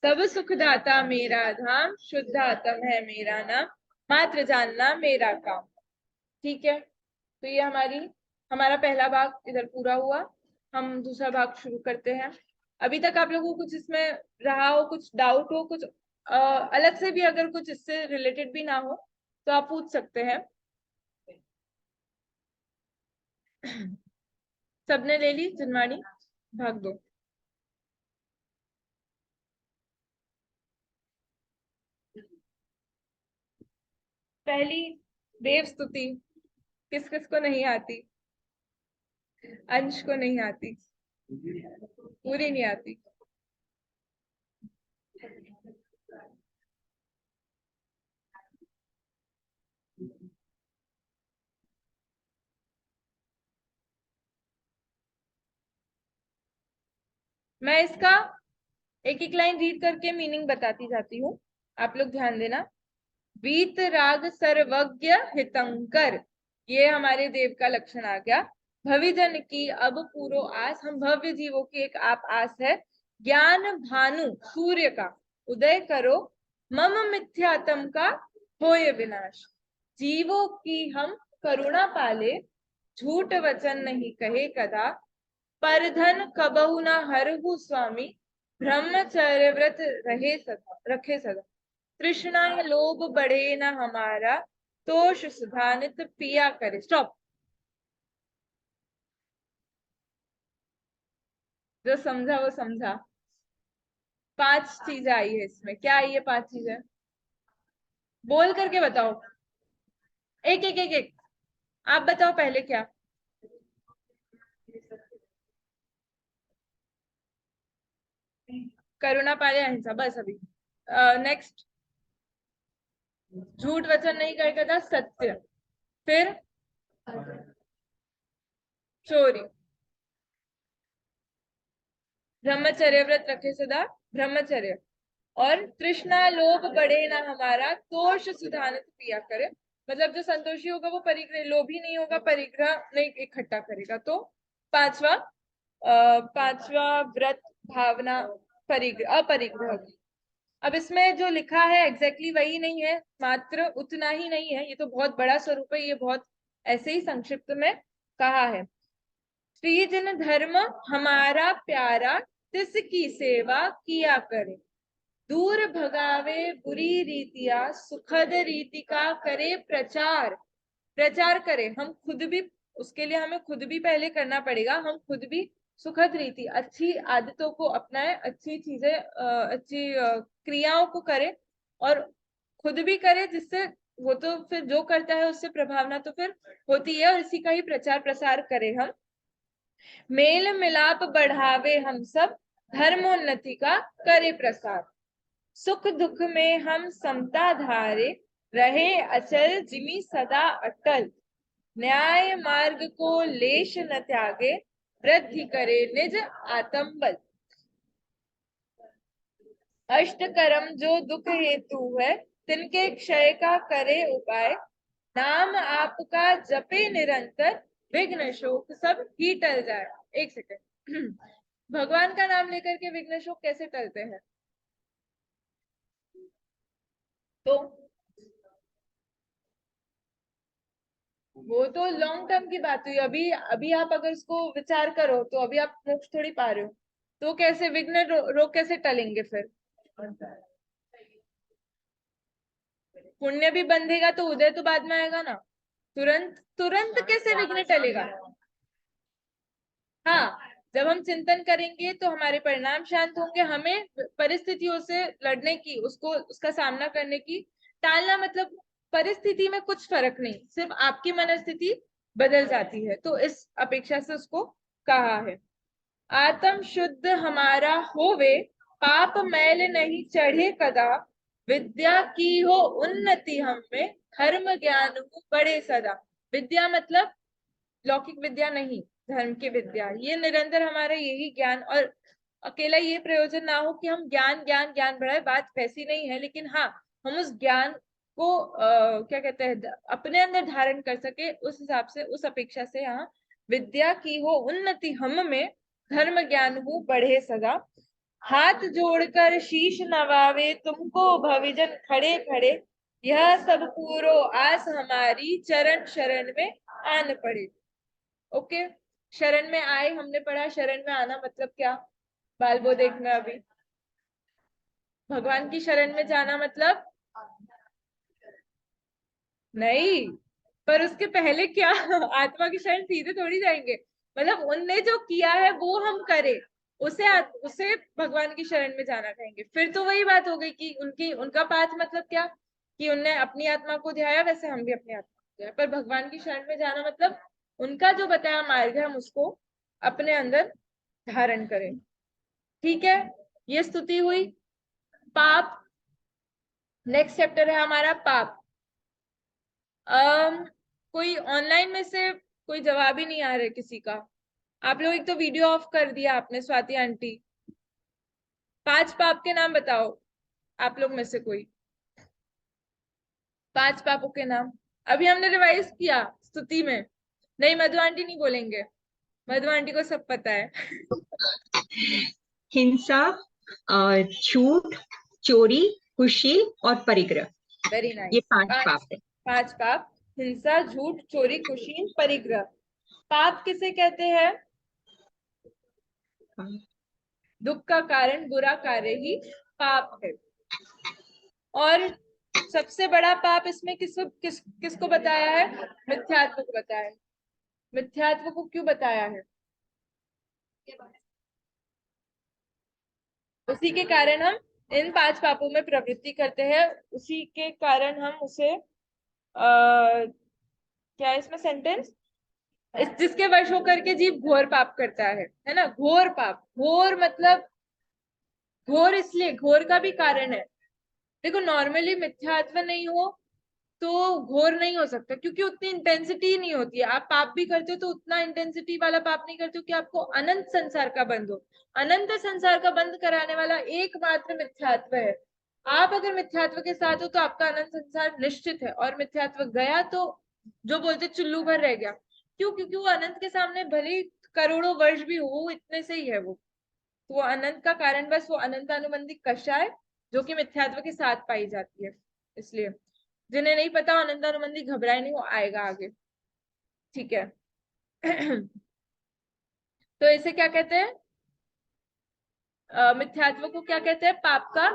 सब सुखदाता मेरा धाम, शुद्धात्म है मेरा नाम, मात्र जानना मेरा काम। ठीक है, तो ये हमारा पहला भाग इधर पूरा हुआ। हम दूसरा भाग शुरू करते हैं। अभी तक आप लोगों को कुछ इसमें रहा हो, कुछ डाउट हो, कुछ अलग से भी अगर कुछ इससे रिलेटेड भी ना हो तो आप पूछ सकते हैं। सबने ले ली जनवाणी, भाग दो। पहली, देव स्तुति, किस किस को नहीं आती, अंश को नहीं आती, पूरी नहीं आती। मैं इसका एक एक लाइन रीड करके मीनिंग बताती जाती हूँ, आप लोग ध्यान देना। वीत राग सर्वज्ञ हितंकर, ये हमारे देव का लक्षण आ गया। भविजन की अब पूरो आस, हम भव्य जीवों की एक आप आस है। ज्ञान भानु सूर्य का उदय करो, मम मिथ्यात्म का होय विनाश। जीवों की हम करुणा पाले, झूठ वचन नहीं कहे कदा। परधन कबहु न हरहु स्वामी, ब्रह्मचर्य व्रत रखे सदा। तृष्णा लोभ बढ़े न हमारा, तोष सुधानित पिया करे। स्टॉप। जो समझा वो समझा। 5 चीजें आई है इसमें, क्या आई है 5 चीजें, बोल करके बताओ। एक एक एक एक, आप बताओ पहले क्या। करुणा पाले अहिंसा, बस अभी। नेक्स्ट, झूठ वचन नहीं करेगा था, सत्य। फिर चोरी, ब्रह्मचर्य व्रत रखे सदा, ब्रह्मचर्य। और तृष्णा लोभ बढ़े ना हमारा, तोष सुधानित पिया करे, मतलब जो संतोषी होगा वो परिग्रह, लोभी नहीं होगा, परिग्रह नहीं इकट्ठा करेगा। तो पांचवा, पांचवा व्रत, भावना, परिग्रह, अपरिग्रह। अब इसमें जो लिखा है एग्जैक्टली वही नहीं है, मात्र उतना ही नहीं है, ये तो बहुत बड़ा स्वरूप है, ये बहुत ऐसे ही संक्षिप्त में कहा है। श्रीजन धर्म हमारा प्यारा, तिसकी सेवा किया करे, दूर भगावे बुरी रीतिया, सुखद रीति का करे प्रचार। प्रचार करे, हम खुद भी, उसके लिए हमें खुद भी पहले करना पड़ेगा, हम खुद भी सुखद रीति, अच्छी आदतों को अपनाए, अच्छी चीजें अच्छी क्रियाओं को करे और खुद भी करे, जिससे वो तो फिर जो करता है उससे प्रभावना तो फिर होती है, और इसी का ही प्रचार प्रसार करें हम। मेल मिलाप बढ़ावे हम सब, धर्मोन्नति का करे प्रसार। सुख दुख में हम समता धारे, रहे अचल जिमि सदा अटल। न्याय मार्ग को लेश न त्यागे, वृद्धि करे निज आत्मबल। अष्ट कर्म जो दुख हेतु है, तिनके क्षय का करे उपाय। नाम आपका जपे निरंतर, विघ्न शोक सब ही टल जाए। एक सेकंड। भगवान का नाम लेकर के विघ्न शोक कैसे टलते हैं? तो वो तो लॉन्ग टर्म की बात हुई। अभी अभी आप अगर इसको विचार करो तो अभी आप मोक्ष थोड़ी पा रहे हो, तो कैसे विघ्न रोग कैसे टलेंगे फिर? पुण्य भी बंधेगा तो उदय तो बाद में आएगा ना। तुरंत तुरंत कैसे विघ्न टलेगा? हाँ, जब हम चिंतन करेंगे तो हमारे परिणाम शांत होंगे। हमें परिस्थितियों से लड़ने की, उसको उसका सामना करने की, टालना मतलब परिस्थिति में कुछ फर्क नहीं, सिर्फ आपकी मनस्थिति बदल जाती है, तो इस अपेक्षा से उसको कहा है। आत्म शुद्ध हमारा होवे, पाप मैल नहीं चढ़े कदा। विद्या की हो उन्नति हम में, धर्म ज्ञान हो बढ़े सदा। विद्या मतलब लौकिक विद्या नहीं, धर्म की विद्या। ये निरंतर हमारा यही ज्ञान, और अकेला ये प्रयोजन ना हो कि हम ज्ञान ज्ञान ज्ञान बढ़ाए, बात वैसी नहीं है, लेकिन हाँ, हम उस ज्ञान को क्या कहते हैं अपने अंदर धारण कर सके, उस हिसाब से, उस अपेक्षा से यहाँ विद्या की हो उन्नति हम में, धर्म ज्ञान हो बढ़े सदा। हाथ जोड़कर शीश नवावे तुमको भविजन खड़े खड़े। यह सब पूरो आस हमारी, चरण शरण में आन पड़े। ओके, शरण में आए हमने पढ़ा, शरण में आना मतलब क्या? बाल वो देखना अभी। भगवान की शरण में जाना मतलब नहीं, पर उसके पहले क्या? आत्मा की शरण सीधे थोड़ी जाएंगे, मतलब उनने जो किया है वो हम करें, उसे भगवान की शरण में जाना कहेंगे। फिर तो वही बात हो गई कि उनका पाथ मतलब क्या, कि उनने अपनी आत्मा को ध्याया, वैसे हम भी अपनी आत्मा को ध्याया। पर भगवान की शरण में जाना मतलब उनका जो बताया मार्ग है हम उसको अपने अंदर धारण करें। ठीक है, ये स्तुति हुई। पाप, नेक्स्ट चैप्टर है हमारा पाप। कोई ऑनलाइन में से कोई जवाब ही नहीं आ रहा है किसी का। आप लोग एक तो वीडियो ऑफ कर दिया आपने, स्वाति आंटी। 5 पाप के नाम बताओ, आप लोग में से कोई। 5 पापों के नाम। अभी हमने रिवाइज किया स्तुति में। नहीं, मधु आंटी नहीं बोलेंगे, मधु आंटी को सब पता है। हिंसा, झूठ, चोरी, कुशील और परिग्रह। Very nice. ये 5 पाप है। 5 पाप, हिंसा, झूठ, चोरी, कुशील, परिग्रह। पाप किसे कहते हैं? दुख का कारण बुरा कार्य ही पाप है। और सबसे बड़ा पाप इसमें किसको बताया है? मिथ्यात्व को बताया है। मिथ्यात्व को क्यों बताया है? उसी के कारण हम इन 5 पापों में प्रवृत्ति करते हैं, उसी के कारण हम उसे क्या है इसमें सेंटेंस, जिसके वश होकर के जीव घोर पाप करता है ना। घोर पाप, घोर मतलब घोर इसलिए, घोर का भी कारण है। देखो, नॉर्मली मिथ्यात्व नहीं हो तो घोर नहीं हो सकता, क्योंकि उतनी इंटेंसिटी नहीं होती है। आप पाप भी करते हो तो उतना इंटेंसिटी वाला पाप नहीं करते हो कि आपको अनंत संसार का बंध हो। अनंत संसार का बंध कराने वाला एकमात्र मिथ्यात्व है। आप अगर मिथ्यात्व के साथ हो तो आपका अनंत संसार निश्चित है, और मिथ्यात्व गया तो जो बोलते चुल्लू भर रह गया। क्यों? क्योंकि वो अनंत के सामने भले ही करोड़ों वर्ष भी हो, वो इतने से ही है। तो वो अनंत का कारण बस वो अनंत अनुबंधी कषा है, जो कि मिथ्यात्व के साथ पाई जाती है। इसलिए जिन्हें नहीं पता आनंद अनुबंधी, घबराए नहीं, वो आएगा आगे। ठीक है। तो इसे क्या कहते हैं? मिथ्यात्व को क्या कहते हैं? पाप का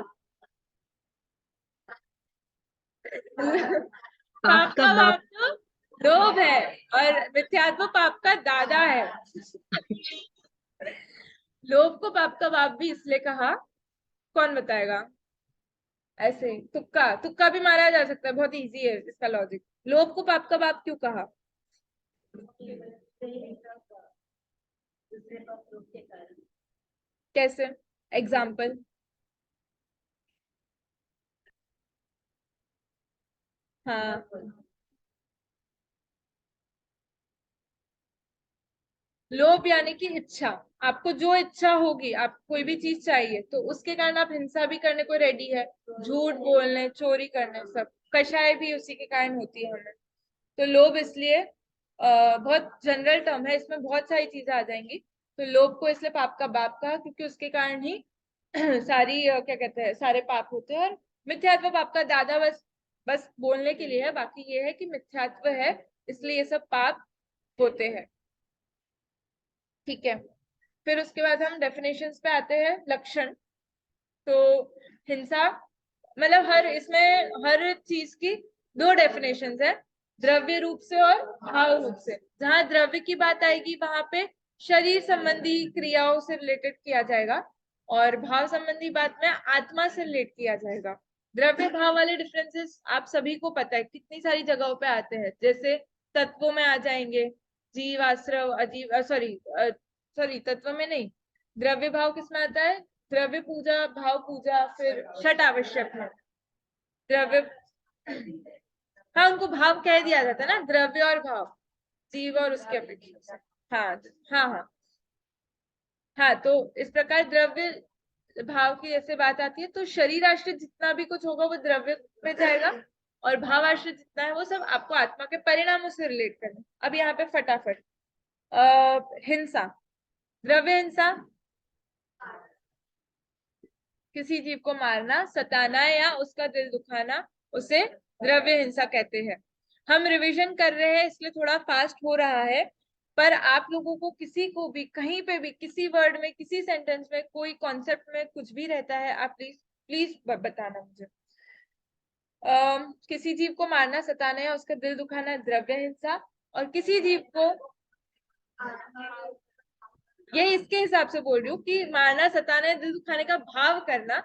पाप पाप का का बाप। बाप तो लोभ है, और मिथ्यात्व पाप का दादा है। लोभ को पाप का बाप भी इसलिए कहा, कौन बताएगा? ऐसे ही तुक्का तुक्का भी मारा जा सकता है, बहुत इजी है इसका लॉजिक। लोभ को पाप का बाप क्यों कहा? कैसे? एग्जाम्पल। हाँ, लोभ यानी कि इच्छा। आपको जो इच्छा होगी, आप कोई भी चीज चाहिए तो उसके कारण आप हिंसा भी करने को रेडी है, झूठ बोलने, चोरी करने, सब। कषाय भी उसी के कारण होती है हमें। तो लोभ इसलिए बहुत जनरल टर्म है, इसमें बहुत सारी चीजें आ जाएंगी। तो लोभ को इसलिए पाप का बाप कहा क्योंकि उसके कारण ही सारी क्या कहते हैं, सारे पाप होते हैं। और मिथ्यात्व पाप का दादा बस बस बोलने के लिए है, बाकी ये है कि मिथ्यात्व है इसलिए ये सब पाप होते हैं। ठीक है, फिर उसके बाद हम डेफिनेशंस पे आते हैं, लक्षण। तो हिंसा मतलब हर इसमें हर चीज की दो डेफिनेशंस है, द्रव्य रूप से और भाव रूप से। जहां द्रव्य की बात आएगी वहां पे शरीर संबंधी क्रियाओं से रिलेटेड किया जाएगा, और भाव संबंधी बात में आत्मा से रिलेट किया जाएगा। द्रव्य भाव वाले डिफरेंसेस आप सभी को पता है, कितनी सारी जगहों पे आते हैं, जैसे तत्वों में आ जाएंगे, जीव, आश्रव, अजीव, सॉरी तत्व में नहीं, द्रव्य भाव किसमें आता है? द्रव्य पूजा, भाव पूजा, फिर छठ आवश्यक है। द्रव्य, हाँ उनको भाव कह दिया जाता है ना, द्रव्य और भाव, जीव और उसके अपेक्षा से। हाँ हाँ हाँ हाँ, तो इस प्रकार द्रव्य भाव की जैसे बात आती है, तो शरीर आश्रित जितना भी कुछ होगा वो द्रव्य में जाएगा, और भाव आश्रित जितना है वो सब आपको आत्मा के परिणामों से रिलेट करना। अब यहाँ पे फटाफट हिंसा, द्रव्य हिंसा, किसी जीव को मारना, सताना या उसका दिल दुखाना, उसे द्रव्य हिंसा कहते हैं। हम रिवीजन कर रहे हैं इसलिए थोड़ा फास्ट हो रहा है, पर आप लोगों को किसी को भी कहीं पे भी किसी वर्ड में, किसी सेंटेंस में, कोई कॉन्सेप्ट में कुछ भी रहता है, आप प्लीज प्लीज बताना मुझे। किसी जीव को मारना, सताना या उसका दिल दुखाना द्रव्य हिंसा, और किसी जीव को, ये इसके हिसाब से बोल रही हूँ कि मारना, सताना, दिल दुखाने का भाव करना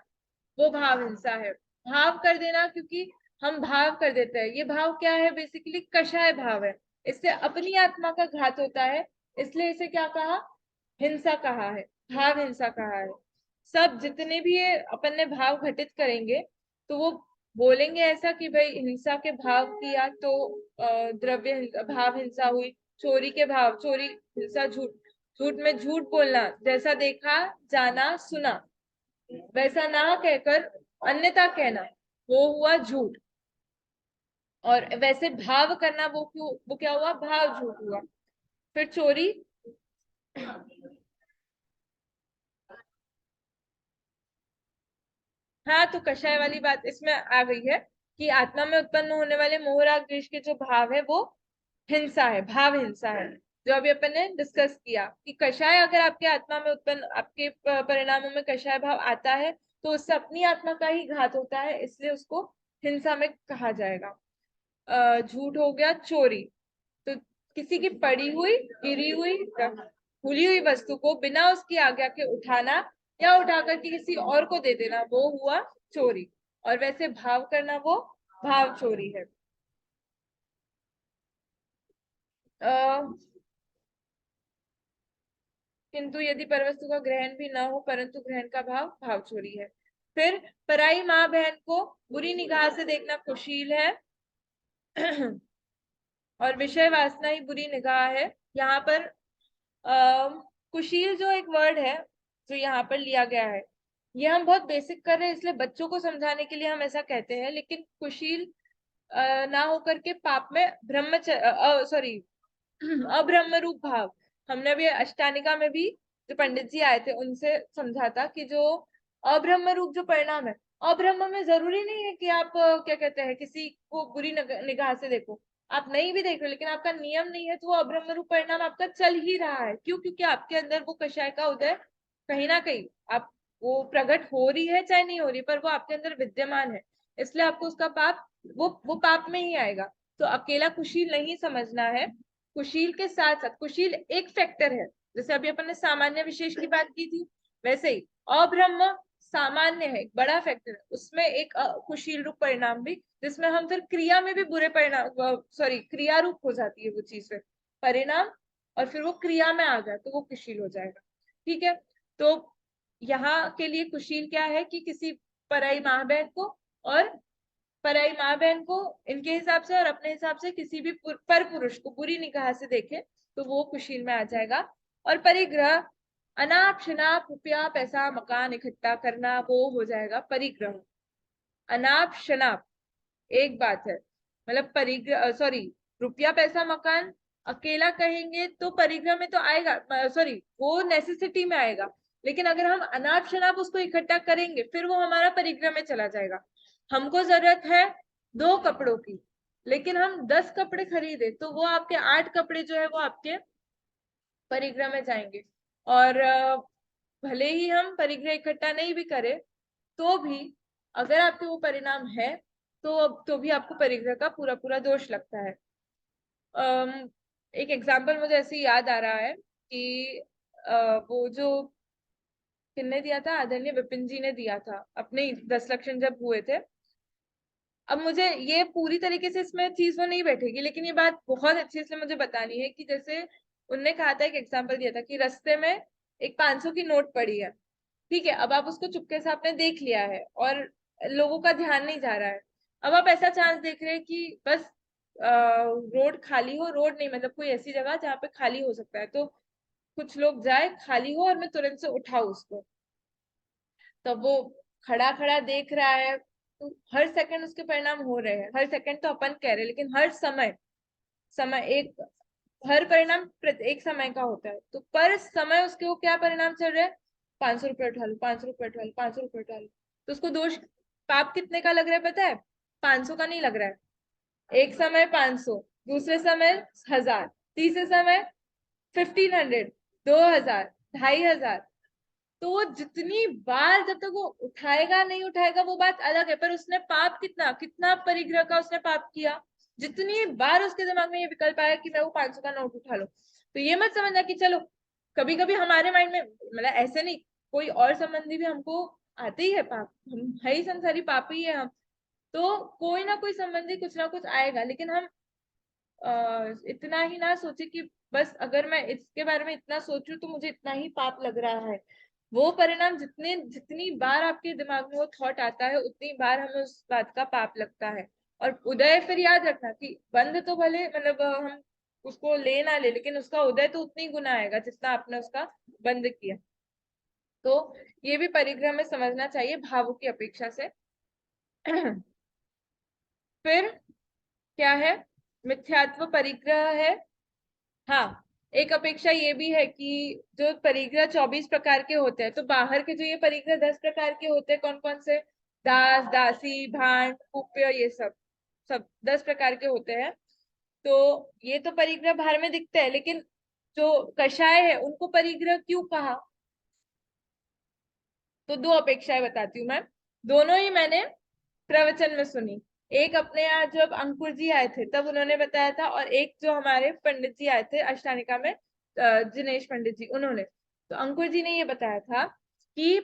वो भाव हिंसा है। भाव कर देना, क्योंकि हम भाव कर देते हैं, ये भाव क्या है? बेसिकली कषाय भाव है, इससे अपनी आत्मा का घात होता है, इसलिए इसे क्या कहा? हिंसा कहा है, भाव हिंसा कहा है। सब जितने भी ये अपन ने भाव घटित करेंगे तो वो बोलेंगे ऐसा कि भाई हिंसा के भाव किया तो भाव हिंसा हुई। चोरी के भाव, चोरी हिंसा, झूठ, झूठ में झूठ बोलना, जैसा देखा, जाना, सुना वैसा ना कहकर अन्यथा कहना, वो हुआ झूठ। और वैसे भाव करना, वो क्या हुआ? भाव झूठ हुआ। फिर चोरी, हाँ तो कषाय वाली बात इसमें आ गई है कि आत्मा में उत्पन्न होने वाले मोह राग द्वेष के जो भाव है वो हिंसा है, भाव हिंसा है। जो अभी अपन ने डिस्कस किया कि कषाय अगर आपके आत्मा में उत्पन्न, आपके परिणामों में कषाय भाव आता है तो उससे अपनी आत्मा का ही घात होता है, इसलिए उसको हिंसा में कहा जाएगा। झूठ हो गया, चोरी, तो किसी की पड़ी हुई, गिरी हुई, भूली हुई वस्तु को बिना उसकी आज्ञा के उठाना या उठाकर के किसी और को दे देना, वो हुआ चोरी। और वैसे भाव करना वो भाव चोरी है। किंतु यदि परवस्तु का ग्रहण भी न हो परंतु ग्रहण का भाव भाव चोरी है। फिर पराई माँ बहन को बुरी निगाह से देखना कुशील है और विषय वासना ही बुरी निगाह है। यहाँ पर कुशील जो एक वर्ड है जो यहाँ पर लिया गया है, ये हम बहुत बेसिक कर रहे हैं इसलिए बच्चों को समझाने के लिए हम ऐसा कहते हैं, लेकिन कुशील ना होकर के पाप में सॉरी अब्रह्म रूप भाव, हमने भी अष्टानिका में भी जो पंडित जी आए थे उनसे समझा था कि जो अब्रह्म रूप जो परिणाम है, अब्रह्म में जरूरी नहीं है कि आप क्या कहते हैं किसी को बुरी निगाह से देखो, आप नहीं भी देख रहे लेकिन आपका नियम नहीं है तो वो अब्रह्म रूप परिणाम आपका चल ही रहा है। क्यों? क्योंकि आपके अंदर वो कषाय का उदय कहीं ना कहीं, आप वो प्रकट हो रही है चाहे नहीं हो रही, पर वो आपके अंदर विद्यमान है, इसलिए आपको उसका पाप, वो पाप में ही आएगा। तो अकेला कुशील नहीं समझना है, कुशील के साथ साथ कुशील एक फैक्टर है, जैसे अभी अपन ने सामान्य विशेष की बात की थी, वैसे ही अब्रह्म सामान्य है, एक बड़ा फैक्टर है, उसमें एक कुशील रूप परिणाम भी, जिसमें हम फिर क्रिया में भी बुरे परिणाम, सॉरी क्रिया रूप हो जाती है वो चीज, फिर परिणाम और फिर वो क्रिया में आ जाए तो वो कुशील हो जाएगा। ठीक है, तो यहाँ के लिए कुशील क्या है कि किसी पराई माँ बहन को और पराई माँ बहन को इनके हिसाब से और अपने हिसाब से किसी भी पर पुरुष को बुरी निगाह से देखे तो वो कुशील में आ जाएगा। और परिग्रह अनाप शनाप रुपया पैसा मकान इकट्ठा करना, वो हो जाएगा परिग्रह। अनाप शनाप एक बात है, मतलब परिग्रह सॉरी रुपया पैसा मकान अकेला कहेंगे तो परिग्रह में तो आएगा, सॉरी वो नेसेसिटी में आएगा, लेकिन अगर हम अनाप शनाप उसको इकट्ठा करेंगे फिर वो हमारा परिग्रह में चला जाएगा। हमको जरूरत है 2 कपड़ों की, लेकिन हम 10 कपड़े खरीदे तो वो आपके 8 कपड़े जो है वो आपके परिग्रह में जाएंगे। और भले ही हम परिग्रह इकट्ठा नहीं भी करें तो भी अगर आपके वो परिणाम है तो भी आपको परिग्रह का पूरा पूरा दोष लगता है। एक एग्जाम्पल मुझे ऐसे ही याद आ रहा है कि वो जो किसने दिया था, आदरणीय विपिन जी ने दिया था अपने 10 लक्षण जब हुए थे। अब मुझे ये पूरी तरीके से इसमें चीज वो नहीं बैठेगी, लेकिन ये बात बहुत अच्छी इसलिए मुझे बतानी है कि जैसे उनने कहा था, एक एग्जाम्पल दिया था कि रास्ते में एक 500 की नोट पड़ी है, ठीक है, अब आप उसको चुपके से आपने देख लिया है और लोगों का ध्यान नहीं जा रहा है। अब आप ऐसा चांस देख रहे हैं कि बस रोड खाली हो, रोड नहीं मतलब कोई ऐसी जगह जहाँ पे खाली हो सकता है, तो कुछ लोग जाए खाली हो और मैं तुरंत से उठाऊ उसको। तब वो खड़ा खड़ा देख रहा है, तो हर सेकंड उसके परिणाम हो रहे हैं, हर सेकंड तो अपन कह रहे हैं लेकिन हर समय, समय एक, हर परिणाम एक समय का होता है, तो पर समय उसके वो क्या परिणाम चल रहे हैं, 500 रुपये उठा लो, 500 रुपये उठा लो, 500 रुपये उठा लो, तो उसको दोष पाप कितने का लग रहा है पता है, 500 का नहीं लग रहा है, एक समय 500, दूसरे समय 1000, तीसरे समय 1500, 2000, 2500, तो वो जितनी बार जब तक वो उठाएगा नहीं उठाएगा वो बात अलग है, पर उसने पाप कितना कितना परिग्रह का उसने पाप किया, जितनी बार उसके दिमाग में ये विकल्प आया कि मैं वो 500 का नोट उठा लो। तो ये मत समझना कि चलो कभी कभी हमारे माइंड में, मतलब ऐसे नहीं, कोई और संबंधी भी हमको आते ही है पाप, हम है ही संसारी पापी ही है हम, तो कोई ना कोई संबंधी कुछ ना कुछ आएगा, लेकिन हम इतना ही ना सोचे कि बस अगर मैं इसके बारे में इतना सोचूं तो मुझे इतना ही पाप लग रहा है। वो परिणाम जितनी बार आपके दिमाग में वो थॉट आता है उतनी बार हमें उस बात का पाप लगता है। और उदय फिर याद रखना कि बंध तो भले मतलब हम उसको ले ना ले, लेकिन उसका उदय तो उतनी गुना आएगा जितना आपने उसका बंध किया। तो ये भी परिग्रह में समझना चाहिए भावों की अपेक्षा से। फिर क्या है, मिथ्यात्व परिग्रह है। हाँ, एक अपेक्षा ये भी है कि जो परिग्रह 24 प्रकार के होते हैं, तो बाहर के जो ये परिग्रह 10 प्रकार के होते हैं, कौन कौन से, दास दासी भांड कुप्य, ये सब सब 10 प्रकार के होते हैं। तो ये तो परिग्रह बाहर में दिखते हैं, लेकिन जो कषाय है उनको परिग्रह क्यों कहा, तो 2 अपेक्षाएं बताती हूँ मैं, दोनों ही मैंने प्रवचन में सुनी। एक अपने यहाँ जब अंकुर जी आए थे तब उन्होंने बताया था, और एक जो हमारे पंडित जी आए थे अष्टानिका में, जिनेश पंडित जी, उन्होंने, तो अंकुर जी ने ये बताया था कि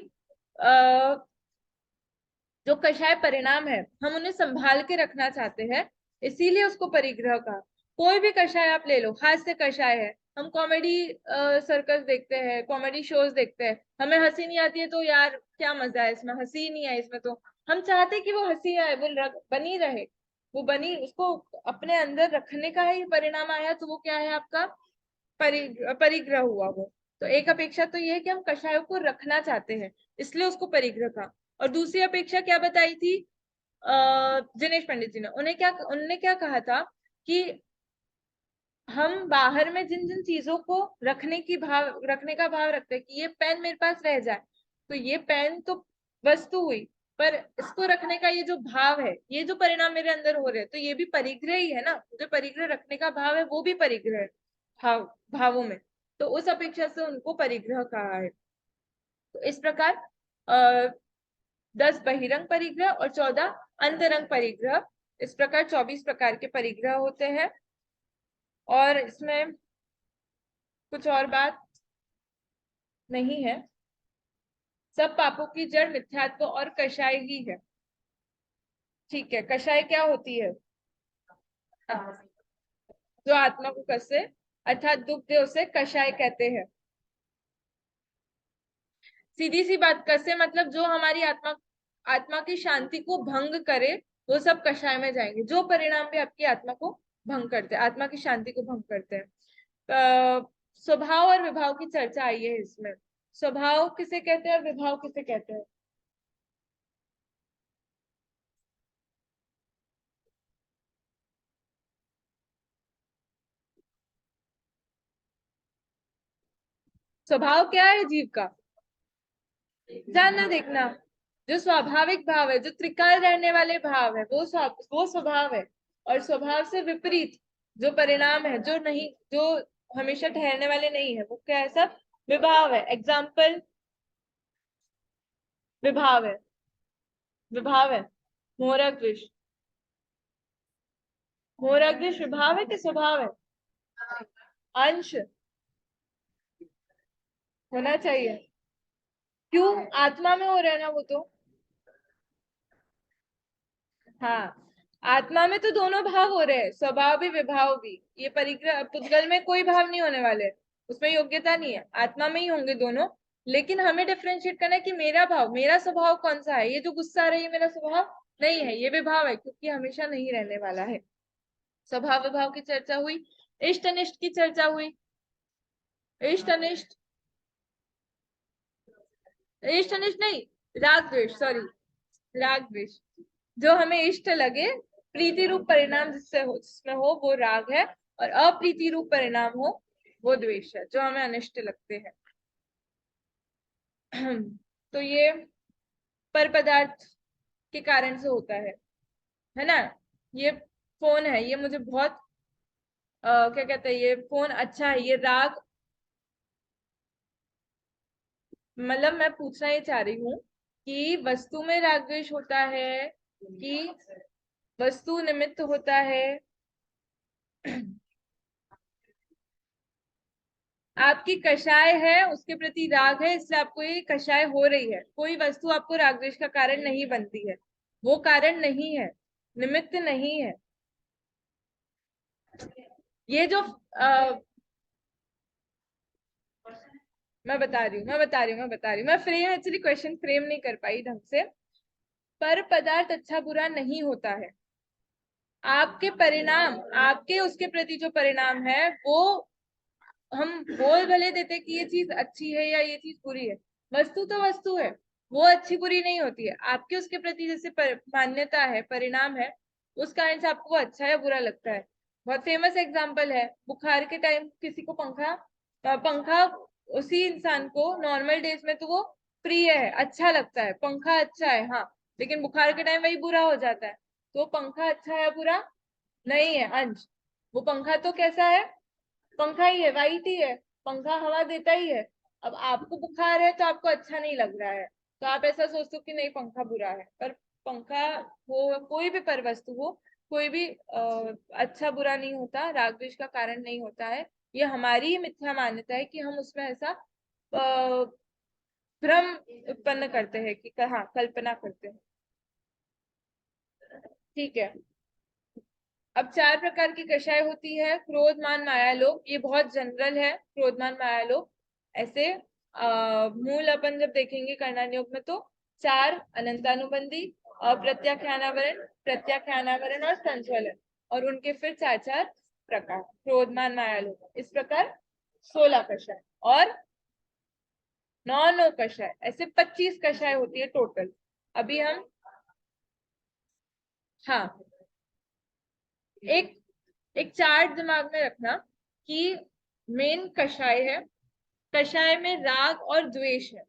जो कषाय परिणाम है हम उन्हें संभाल के रखना चाहते हैं, इसीलिए उसको परिग्रह का। कोई भी कषाय आप ले लो, हास्य कषाय है, हम कॉमेडी सर्कस देखते हैं, कॉमेडी शोज देखते हैं, हमें हंसी नहीं आती है तो यार क्या मजा है इसमें, हंसी ही नहीं है इसमें, तो हम चाहते हैं कि वो हंसी आए, वो बनी रहे, वो बनी, उसको अपने अंदर रखने का ही परिणाम आया, तो वो क्या है आपका परिग्रह हुआ वो। तो एक अपेक्षा तो ये है कि हम कषायों को रखना चाहते हैं, इसलिए उसको परिग्रह का। और दूसरी अपेक्षा क्या बताई थी दिनेश पंडित जी ने, उन्होंने क्या कहा था कि हम बाहर में जिन जिन चीजों को रखने का भाव रखते हैं कि ये पेन मेरे पास रह जाए, तो ये पेन तो वस्तु हुई, पर इसको रखने का ये जो भाव है, ये जो परिणाम मेरे अंदर हो रहे हैं, तो ये भी परिग्रह ही है ना, जो परिग्रह रखने का भाव है वो भी परिग्रह है भावों में, तो उस अपेक्षा से उनको परिग्रह कहा है। तो इस प्रकार 10 बहिरंग परिग्रह और 14 अंतरंग परिग्रह, इस प्रकार 24 प्रकार के परिग्रह होते हैं। और इसमें कुछ और बात नहीं है। सब पापों की जड़ मिथ्यात्व और कषाय ही है। ठीक है, कषाय क्या होती है? हाँ, जो आत्मा को कसे अर्थात दुख दे उसे कषाय कहते हैं। सीधी सी बात, कसे मतलब जो हमारी आत्मा आत्मा की शांति को भंग करे, वो सब कषाय में जाएंगे। जो परिणाम भी आपकी आत्मा को भंग करते हैं, आत्मा की शांति को भंग करते हैं। स्वभाव और विभाव की चर्चा आई है इसमें। स्वभाव किसे कहते हैं और विभाव किसे कहते हैं? स्वभाव क्या है जीव का? जानना देखना। जो स्वाभाविक भाव है, जो त्रिकाल रहने वाले भाव है, वो स्वभाव है। और स्वभाव से विपरीत जो परिणाम है, जो नहीं, जो हमेशा ठहरने वाले नहीं है, वो क्या है? सब विभाव है। एग्जाम्पल विभाव है। विभाव है मोरक विष। मोरक विष विभाव है कि स्वभाव है? अंश होना चाहिए। क्यों? आत्मा में हो रहा है ना वो तो। हाँ, आत्मा में तो दोनों भाव हो रहे हैं, स्वभाव भी विभाव भी। ये परिग्रह पुद्गल में कोई भाव नहीं होने वाले, उसमें योग्यता नहीं है, आत्मा में ही होंगे दोनों। लेकिन हमें डिफरेंशिएट करना है कि मेरा भाव, मेरा स्वभाव कौन सा है। ये जो गुस्सा आ रही है, मेरा स्वभाव नहीं है, ये विभाव है, क्योंकि हमेशा नहीं रहने वाला है। स्वभाव विभाव की चर्चा हुई। इष्ट अनिष्ट की चर्चा हुई। इष्ट अनिष्ट, इष्ट अनिष्ट नहीं, राग द्वेष, सॉरी, राग द्वेष। जो हमें इष्ट लगे, प्रीति रूप परिणाम जिससे हो, जिसमें हो, वो राग है। और अप्रीति रूप परिणाम हो, वो द्वेष है, जो हमें अनिष्ट लगते हैं। तो ये पर पदार्थ के कारण से होता है ना। ये फोन है, ये मुझे बहुत क्या कहते हैं, ये फोन अच्छा है, ये राग, मतलब मैं पूछना ये चाह रही हूँ कि वस्तु में राग द्वेष होता है कि वस्तु निमित्त होता है? आपकी कषाय है, उसके प्रति राग है, इसलिए आपको ये कषाय हो रही है। कोई वस्तु आपको राग द्वेष का कारण नहीं बनती है, वो कारण नहीं है, निमित्त नहीं है। ये जो मैं फ्रेम, एक्चुअली क्वेश्चन फ्रेम नहीं कर पाई ढंग से। पर पदार्थ अच्छा बुरा नहीं होता है। आपके परिणाम, आपके उसके प्रति जो परिणाम है, वो हम बोल भले देते कि ये चीज अच्छी है या ये चीज बुरी है, वस्तु तो वस्तु है, वो अच्छी बुरी नहीं होती है। आपके उसके प्रति जैसे मान्यता है, परिणाम है, उस कारण से आपको वो अच्छा या बुरा लगता है। बहुत फेमस एग्जांपल है, बुखार के टाइम किसी को पंखा उसी इंसान को नॉर्मल डेज में तो वो प्रिय है, अच्छा लगता है, पंखा अच्छा है, हाँ। लेकिन बुखार के टाइम वही बुरा हो जाता है। तो पंखा अच्छा है या बुरा नहीं है, अंश। वो पंखा तो कैसा है? पंखा ही है, वाइट ही है, पंखा हवा देता ही है। अब आपको बुखार है तो आपको अच्छा नहीं लग रहा है, तो आप ऐसा सोचते हो कि नहीं पंखा बुरा है। पर पंखा हो, कोई भी पर वस्तु हो, कोई भी अच्छा बुरा नहीं होता, राग द्वेष का कारण नहीं होता है। ये हमारी ही मिथ्या मान्यता है कि हम उसमें ऐसा भ्रम उत्पन्न करते हैं कि हाँ, कल्पना करते हैं। ठीक है। अब 4 प्रकार की कषाय होती है। क्रोध मान माया लोभ, ये बहुत जनरल है, क्रोध मान माया लोभ। ऐसे मूल अपन जब देखेंगे कर्णन योग में, तो 4 अनंतानुबंधी, अप्रत्याख्यानावरण, प्रत्याख्यानावरण और संज्वलन, और उनके फिर 4 प्रकार, क्रोध मान माया लोभ। इस प्रकार 16 कषाय और 9 कषाय, ऐसे 25 कषाय होती है टोटल। अभी हम, हाँ, एक एक चार्ट दिमाग में रखना कि मेन कषाय है, कषाय में राग और द्वेष है।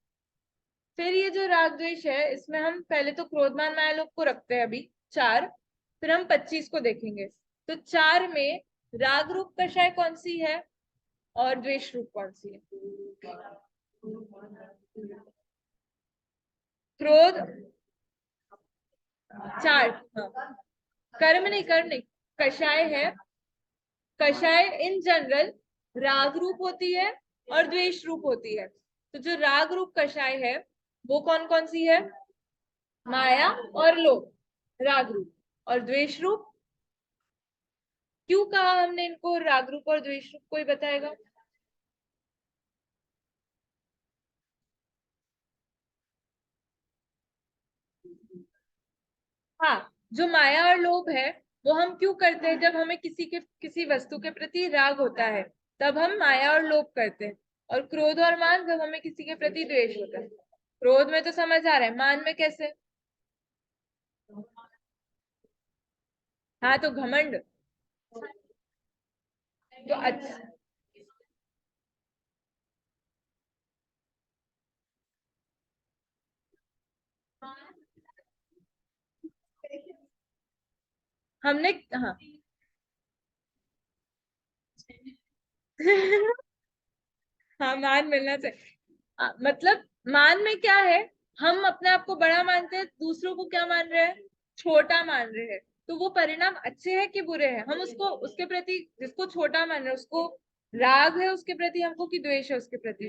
फिर ये जो राग द्वेष है, इसमें हम पहले तो क्रोधमान माया लोभ को रखते हैं अभी 4, फिर हम 25 को देखेंगे। तो 4 में राग रूप कषाय कौन सी है और द्वेष रूप कौन सी है? क्रोध, चार्ट, हाँ, कर्म नहीं, कषाय है। कषाय इन जनरल राग रूप होती है और द्वेष रूप होती है। तो जो राग रूप कषाय है वो कौन कौन सी है? माया और लोभ राग रूप। और द्वेष रूप, क्यों कहा हमने इनको राग रूप और द्वेष रूप? कोई बताएगा? हाँ, जो माया और लोभ है वो हम क्यों करते हैं? जब हमें किसी वस्तु के प्रति राग होता है तब हम माया और लोभ करते हैं। और क्रोध और मान जब हमें किसी के प्रति द्वेष होता है। क्रोध में तो समझ आ रहा है, मान में कैसे? हाँ, तो घमंड। तो अच्छा, हमने हाँ हाँ, मान मिलना चाहिए। मतलब मान में क्या है? हम अपने आप को बड़ा मानते हैं, दूसरों को क्या मान रहे हैं? छोटा मान रहे हैं। तो वो परिणाम अच्छे हैं कि बुरे हैं? हम उसको उसके प्रति, जिसको छोटा मान रहे हैं उसको राग है उसके प्रति हमको, कि द्वेष है उसके प्रति?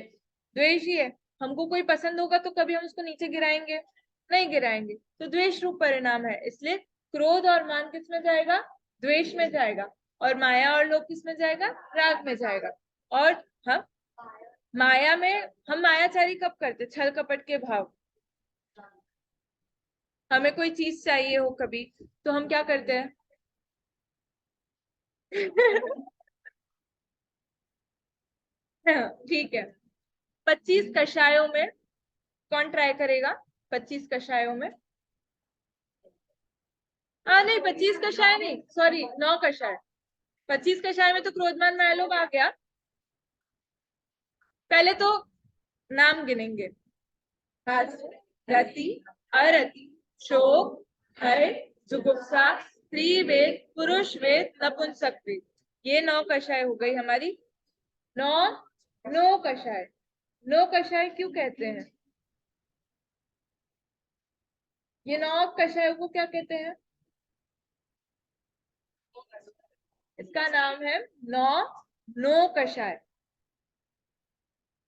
द्वेष ही है। हमको कोई पसंद होगा तो कभी हम उसको नीचे गिराएंगे? नहीं गिराएंगे। तो द्वेष रूप परिणाम है, इसलिए क्रोध और मान किस में जाएगा? द्वेष में जाएगा। और माया और लोभ किस में जाएगा? राग में जाएगा। और हम माया में, हम मायाचारी कब करते? छल कपट के भाव। हमें कोई चीज चाहिए हो कभी, तो हम क्या करते हैं? ठीक है। 25 कषायों में कौन ट्राई करेगा? 25 कषायों में, नहीं 25 कषाय नहीं, सॉरी 9 कषाय। 25 कषाय में तो क्रोधमान माया लोभ आ गया। पहले तो नाम गिनेंगे। हर्ष, रति, अरति, शोक, भय, जुगुप्सा, स्त्री वेद, पुरुष वेद, नपुंसक वेद। ये 9 कषाय हो गई हमारी। नौ, 9 कषाय। 9 कषाय क्यों कहते हैं? ये 9 कषायों को क्या कहते हैं? इसका नाम है नौ, 9 कषाय।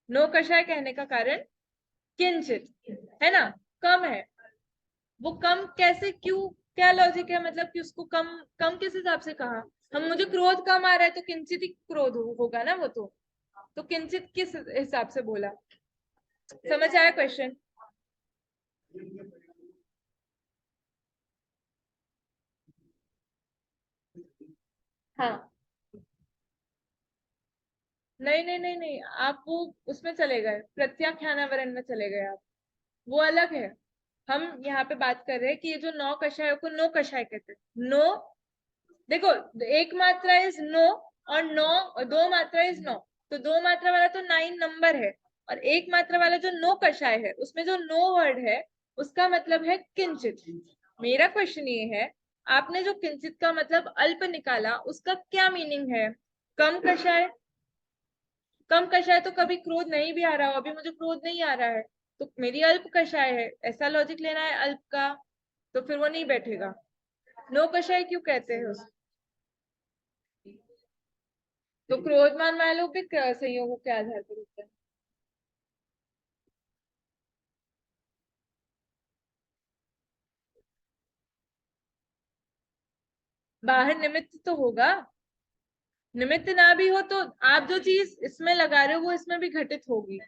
9 कषाय कहने का कारण किंचित, है ना, कम है। वो कम कैसे, क्यों, क्या लॉजिक है? मतलब कि उसको कम, कम किस हिसाब से कहा? हम, मुझे क्रोध कम आ रहा है तो किंचित ही क्रोध होगा ना वो तो किंचित किस हिसाब से बोला? समझ आया क्वेश्चन? हाँ, नहीं नहीं नहीं नहीं, आप वो उसमें चले गए, प्रत्याख्यानावरण में चले गए आप। वो अलग है। हम यहाँ पे बात कर रहे हैं कि ये जो 9 कषायों को 9 कषाय कहते हैं। नो, देखो, एक मात्रा इज नो, और नौ, और 2 मात्रा इज नो। तो 2 मात्रा वाला तो 9 नंबर है, और 1 मात्रा वाला जो 9 कषाय है उसमें जो नो वर्ड है उसका मतलब है किंचित। मेरा क्वेश्चन ये है, आपने जो किंचित का मतलब अल्प निकाला उसका क्या मीनिंग है? कम कषाय। कम कषाय तो कभी क्रोध नहीं भी आ रहा हो, अभी मुझे क्रोध नहीं आ रहा है तो मेरी अल्प कषाय है, ऐसा लॉजिक लेना है अल्प का, तो फिर वो नहीं बैठेगा। 9 कषाय क्यों कहते हैं उसको? तो क्रोधमान मायालोभ भी संयोगों के आधार पर होता है। बाहर निमित्त तो होगा। निमित्त ना भी हो तो आप जो चीज इसमें लगा रहे हो वो इसमें भी घटित होगी।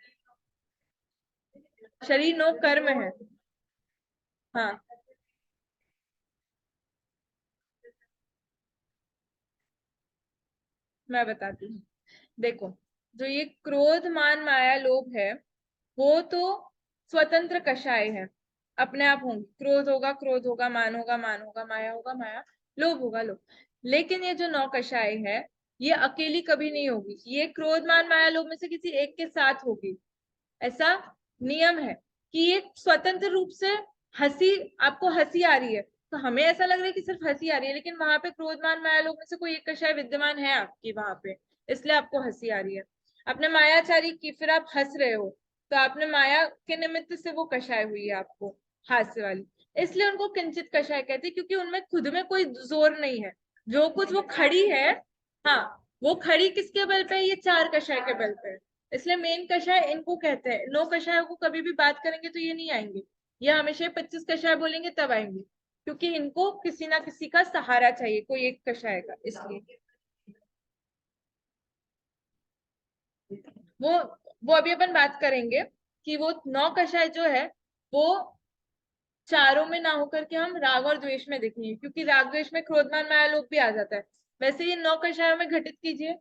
शरीर नो कर्म है। हाँ, मैं बताती हूँ। देखो, जो ये क्रोध मान माया लोभ है वो तो स्वतंत्र कषाय है, अपने आप होंगे। क्रोध होगा क्रोध होगा, मान होगा मान होगा, माया होगा माया, लोभ होगा लोभ। लेकिन ये जो 9 कषाय है ये अकेली कभी नहीं होगी, ये क्रोध मान माया लोभ में से किसी एक के साथ होगी। ऐसा नियम है कि ये स्वतंत्र रूप से, हंसी, आपको हंसी आ रही है तो हमें ऐसा लग रहा है कि सिर्फ हंसी आ रही है, लेकिन वहां पे क्रोधमान माया लोभ में से कोई एक कषाय विद्यमान है आपकी वहां पे, इसलिए आपको हंसी आ रही है। आपने मायाचारी की, फिर आप हंस रहे हो, तो आपने माया के निमित्त से वो कषाय हुई है आपको, हास्य वाली। इसलिए उनको किंचित कषाय कहते हैं, क्योंकि उनमें खुद में कोई जोर नहीं है। जो कुछ वो खड़ी है, हाँ, वो खड़ी किसके बल पे है? ये 4 कषाय के बल पे है। इसलिए मेन कषाय इनको कहते हैं। 9 कषायों को कभी भी बात करेंगे तो ये नहीं आएंगे, ये हमेशा 25 कषाय बोलेंगे तब आएंगे, क्योंकि इनको किसी ना किसी का सहारा चाहिए, कोई एक कषाय का, इसलिए। वो वो अभी अपन बात करेंगे कि वो 9 कषाय जो है वो चारों में ना होकर के हम राग और द्वेष में देखेंगे, क्योंकि राग द्वेष में क्रोधमान माया लोभ भी आ जाता है। वैसे ये 9 कषायों में घटित कीजिए,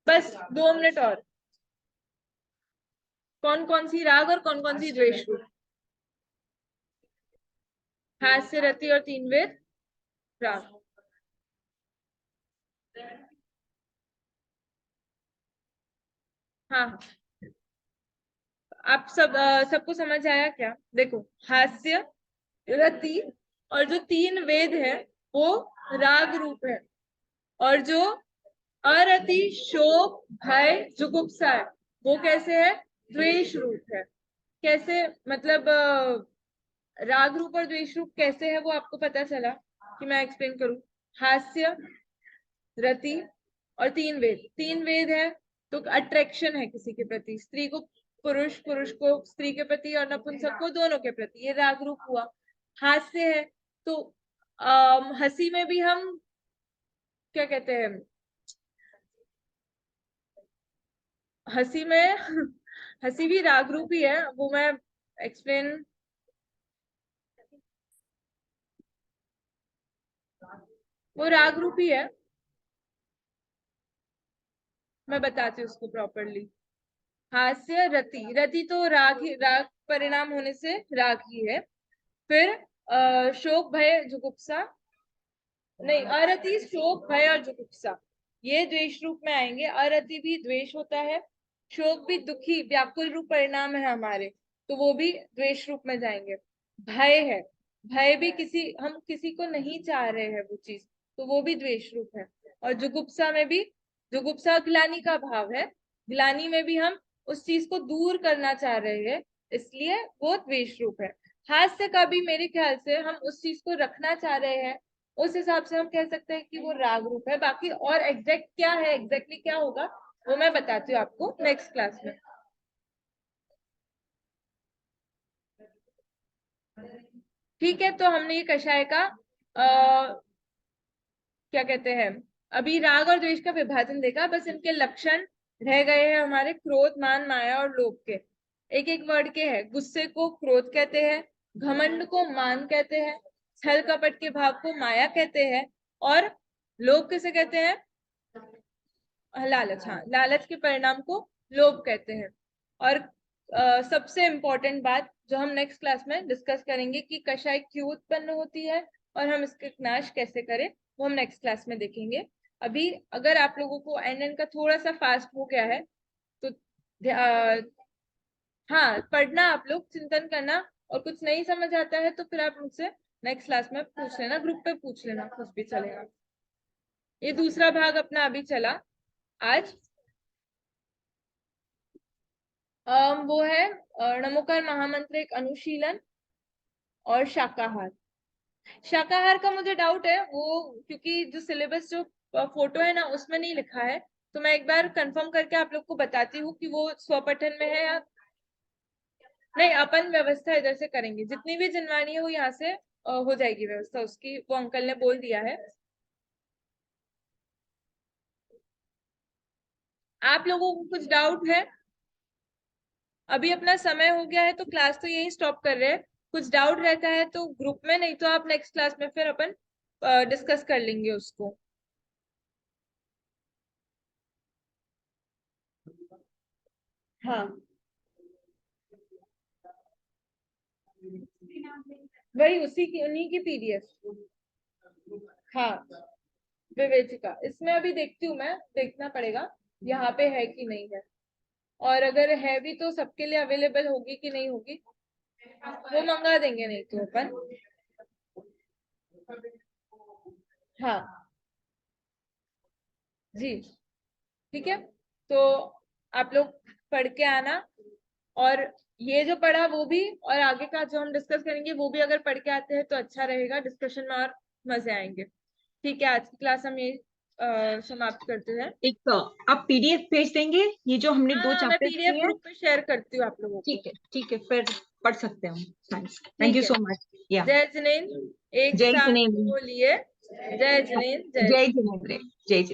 बस 2 मिनट और। कौन कौन सी राग और कौन कौन सी द्वेष रूप? हास्य, रति और 3 वेद राग। हाँ हाँ, आप सबको समझ आया क्या? देखो, हास्य, रति और जो 3 वेद है वो राग रूप है, और जो अरति, शोक, भय, जुगुप्सा है वो कैसे है? द्वेष रूप है। कैसे मतलब राग रूप और द्वेष रूप कैसे है वो आपको पता चला कि मैं एक्सप्लेन करूं? हास्य, रति और 3 वेद। 3 वेद है तो अट्रैक्शन है किसी के प्रति, स्त्री को पुरुष, पुरुष को स्त्री के प्रति, और नपुंसक को दोनों के प्रति, ये राग रूप हुआ। हास्य है तो हंसी में भी हम क्या कहते हैं, हंसी में हंसी भी राग रूप ही है, वो मैं एक्सप्लेन, वो राग रूप ही है, मैं बताती हूँ उसको प्रॉपरली। हास्य, रति, रति तो राग ही, राग परिणाम होने से राग ही है। फिर शोक, भय, जुगुप्सा, नहीं, अरति, शोक, भय और जुगुप्सा ये द्वेष रूप में आएंगे। अरति भी द्वेष होता है, शोक भी दुखी व्याकुल रूप परिणाम है हमारे, तो वो भी द्वेष रूप में जाएंगे। भय है, भय भी हम किसी को नहीं चाह रहे हैं वो चीज, तो वो भी द्वेष रूप है। और जुगुप्सा में भी, जुगुप्सा ग्लानि का भाव है, ग्लानि में भी हम उस चीज को दूर करना चाह रहे हैं, इसलिए वो द्वेष रूप है। हास्य का भी मेरे ख्याल से हम उस चीज को रखना चाह रहे हैं, उस हिसाब से हम कह सकते हैं कि वो राग रूप है। बाकी और एग्जैक्ट क्या है, एग्जैक्टली क्या होगा, वो मैं बताती हूँ आपको नेक्स्ट क्लास में। ठीक है, तो हमने ये कषाय का क्या कहते हैं, अभी राग और द्वेष का विभाजन देखा, बस इनके लक्षण रह गए हैं हमारे, क्रोध, मान, माया और लोभ के। एक एक वर्ड के हैं। गुस्से को क्रोध कहते हैं, घमंड को मान कहते हैं, छल कपट के भाव को माया कहते हैं, और लोभ किसे कहते हैं? लालच, हाँ, लालच के परिणाम को लोभ कहते हैं। और सबसे इम्पोर्टेंट बात जो हम नेक्स्ट क्लास में डिस्कस करेंगे कि कषाय क्यों उत्पन्न होती है और हम इसका नाश कैसे करें, वो हम नेक्स्ट क्लास में देखेंगे। अभी अगर आप लोगों को एन का थोड़ा सा फास्ट हो गया है तो हाँ, पढ़ना, आप लोग चिंतन करना, और कुछ नहीं समझ आता है तो फिर आप मुझसे नेक्स्ट क्लास में पूछ लेना, ग्रुप पे पूछ लेना, कुछ भी चलेगा। ये दूसरा भाग अपना अभी चला आज। वो है नमोकार महामंत्र एक अनुशीलन और शाकाहार। शाकाहार का मुझे डाउट है, वो क्योंकि जो सिलेबस जो फोटो है ना उसमें नहीं लिखा है, तो मैं एक बार कंफर्म करके आप लोग को बताती हूँ कि वो स्वपठन में है या नहीं। अपन व्यवस्था इधर से करेंगे, जितनी भी जिनवानी है वो यहाँ से हो जाएगी व्यवस्था उसकी, वो अंकल ने बोल दिया है। आप लोगों को कुछ डाउट है? अभी अपना समय हो गया है तो क्लास तो यही स्टॉप कर रहे हैं। कुछ डाउट रहता है तो ग्रुप में, नहीं तो आप नेक्स्ट क्लास में फिर अपन डिस्कस कर लेंगे उसको। हाँ, वही उसी की, उन्हीं की पीडीएफ। हाँ, विवेचिका, इसमें अभी देखती हूँ, मैं देखना पड़ेगा यहाँ पे है कि नहीं है, और अगर है भी तो सबके लिए अवेलेबल होगी कि नहीं होगी, वो मंगा देंगे, नहीं तो अपन। हाँ जी, ठीक है, तो आप लोग पढ़ के आना, और ये जो पढ़ा वो भी, और आगे का जो हम डिस्कस करेंगे वो भी अगर पढ़ के आते हैं तो अच्छा रहेगा, डिस्कशन में और मजे आएंगे। ठीक है, आज की क्लास हम ये समाप्त करते हैं। एक आप पीडीएफ भेज देंगे, ये जो हमने 2 मैं चैप्टर पीडीएफ किए हैं। ग्रुप पे शेयर करती हूँ आप लोगों को। ठीक है, फिर पढ़ सकते हैं हम साइंस। थैंक ठीक यू है। So much. या जय जिनेंद्र, एक जय साथ जिनेंद्र। बोलिए, जय जिनेंद्र, जय जय जिनेंद्र। जय जिनेंद्र।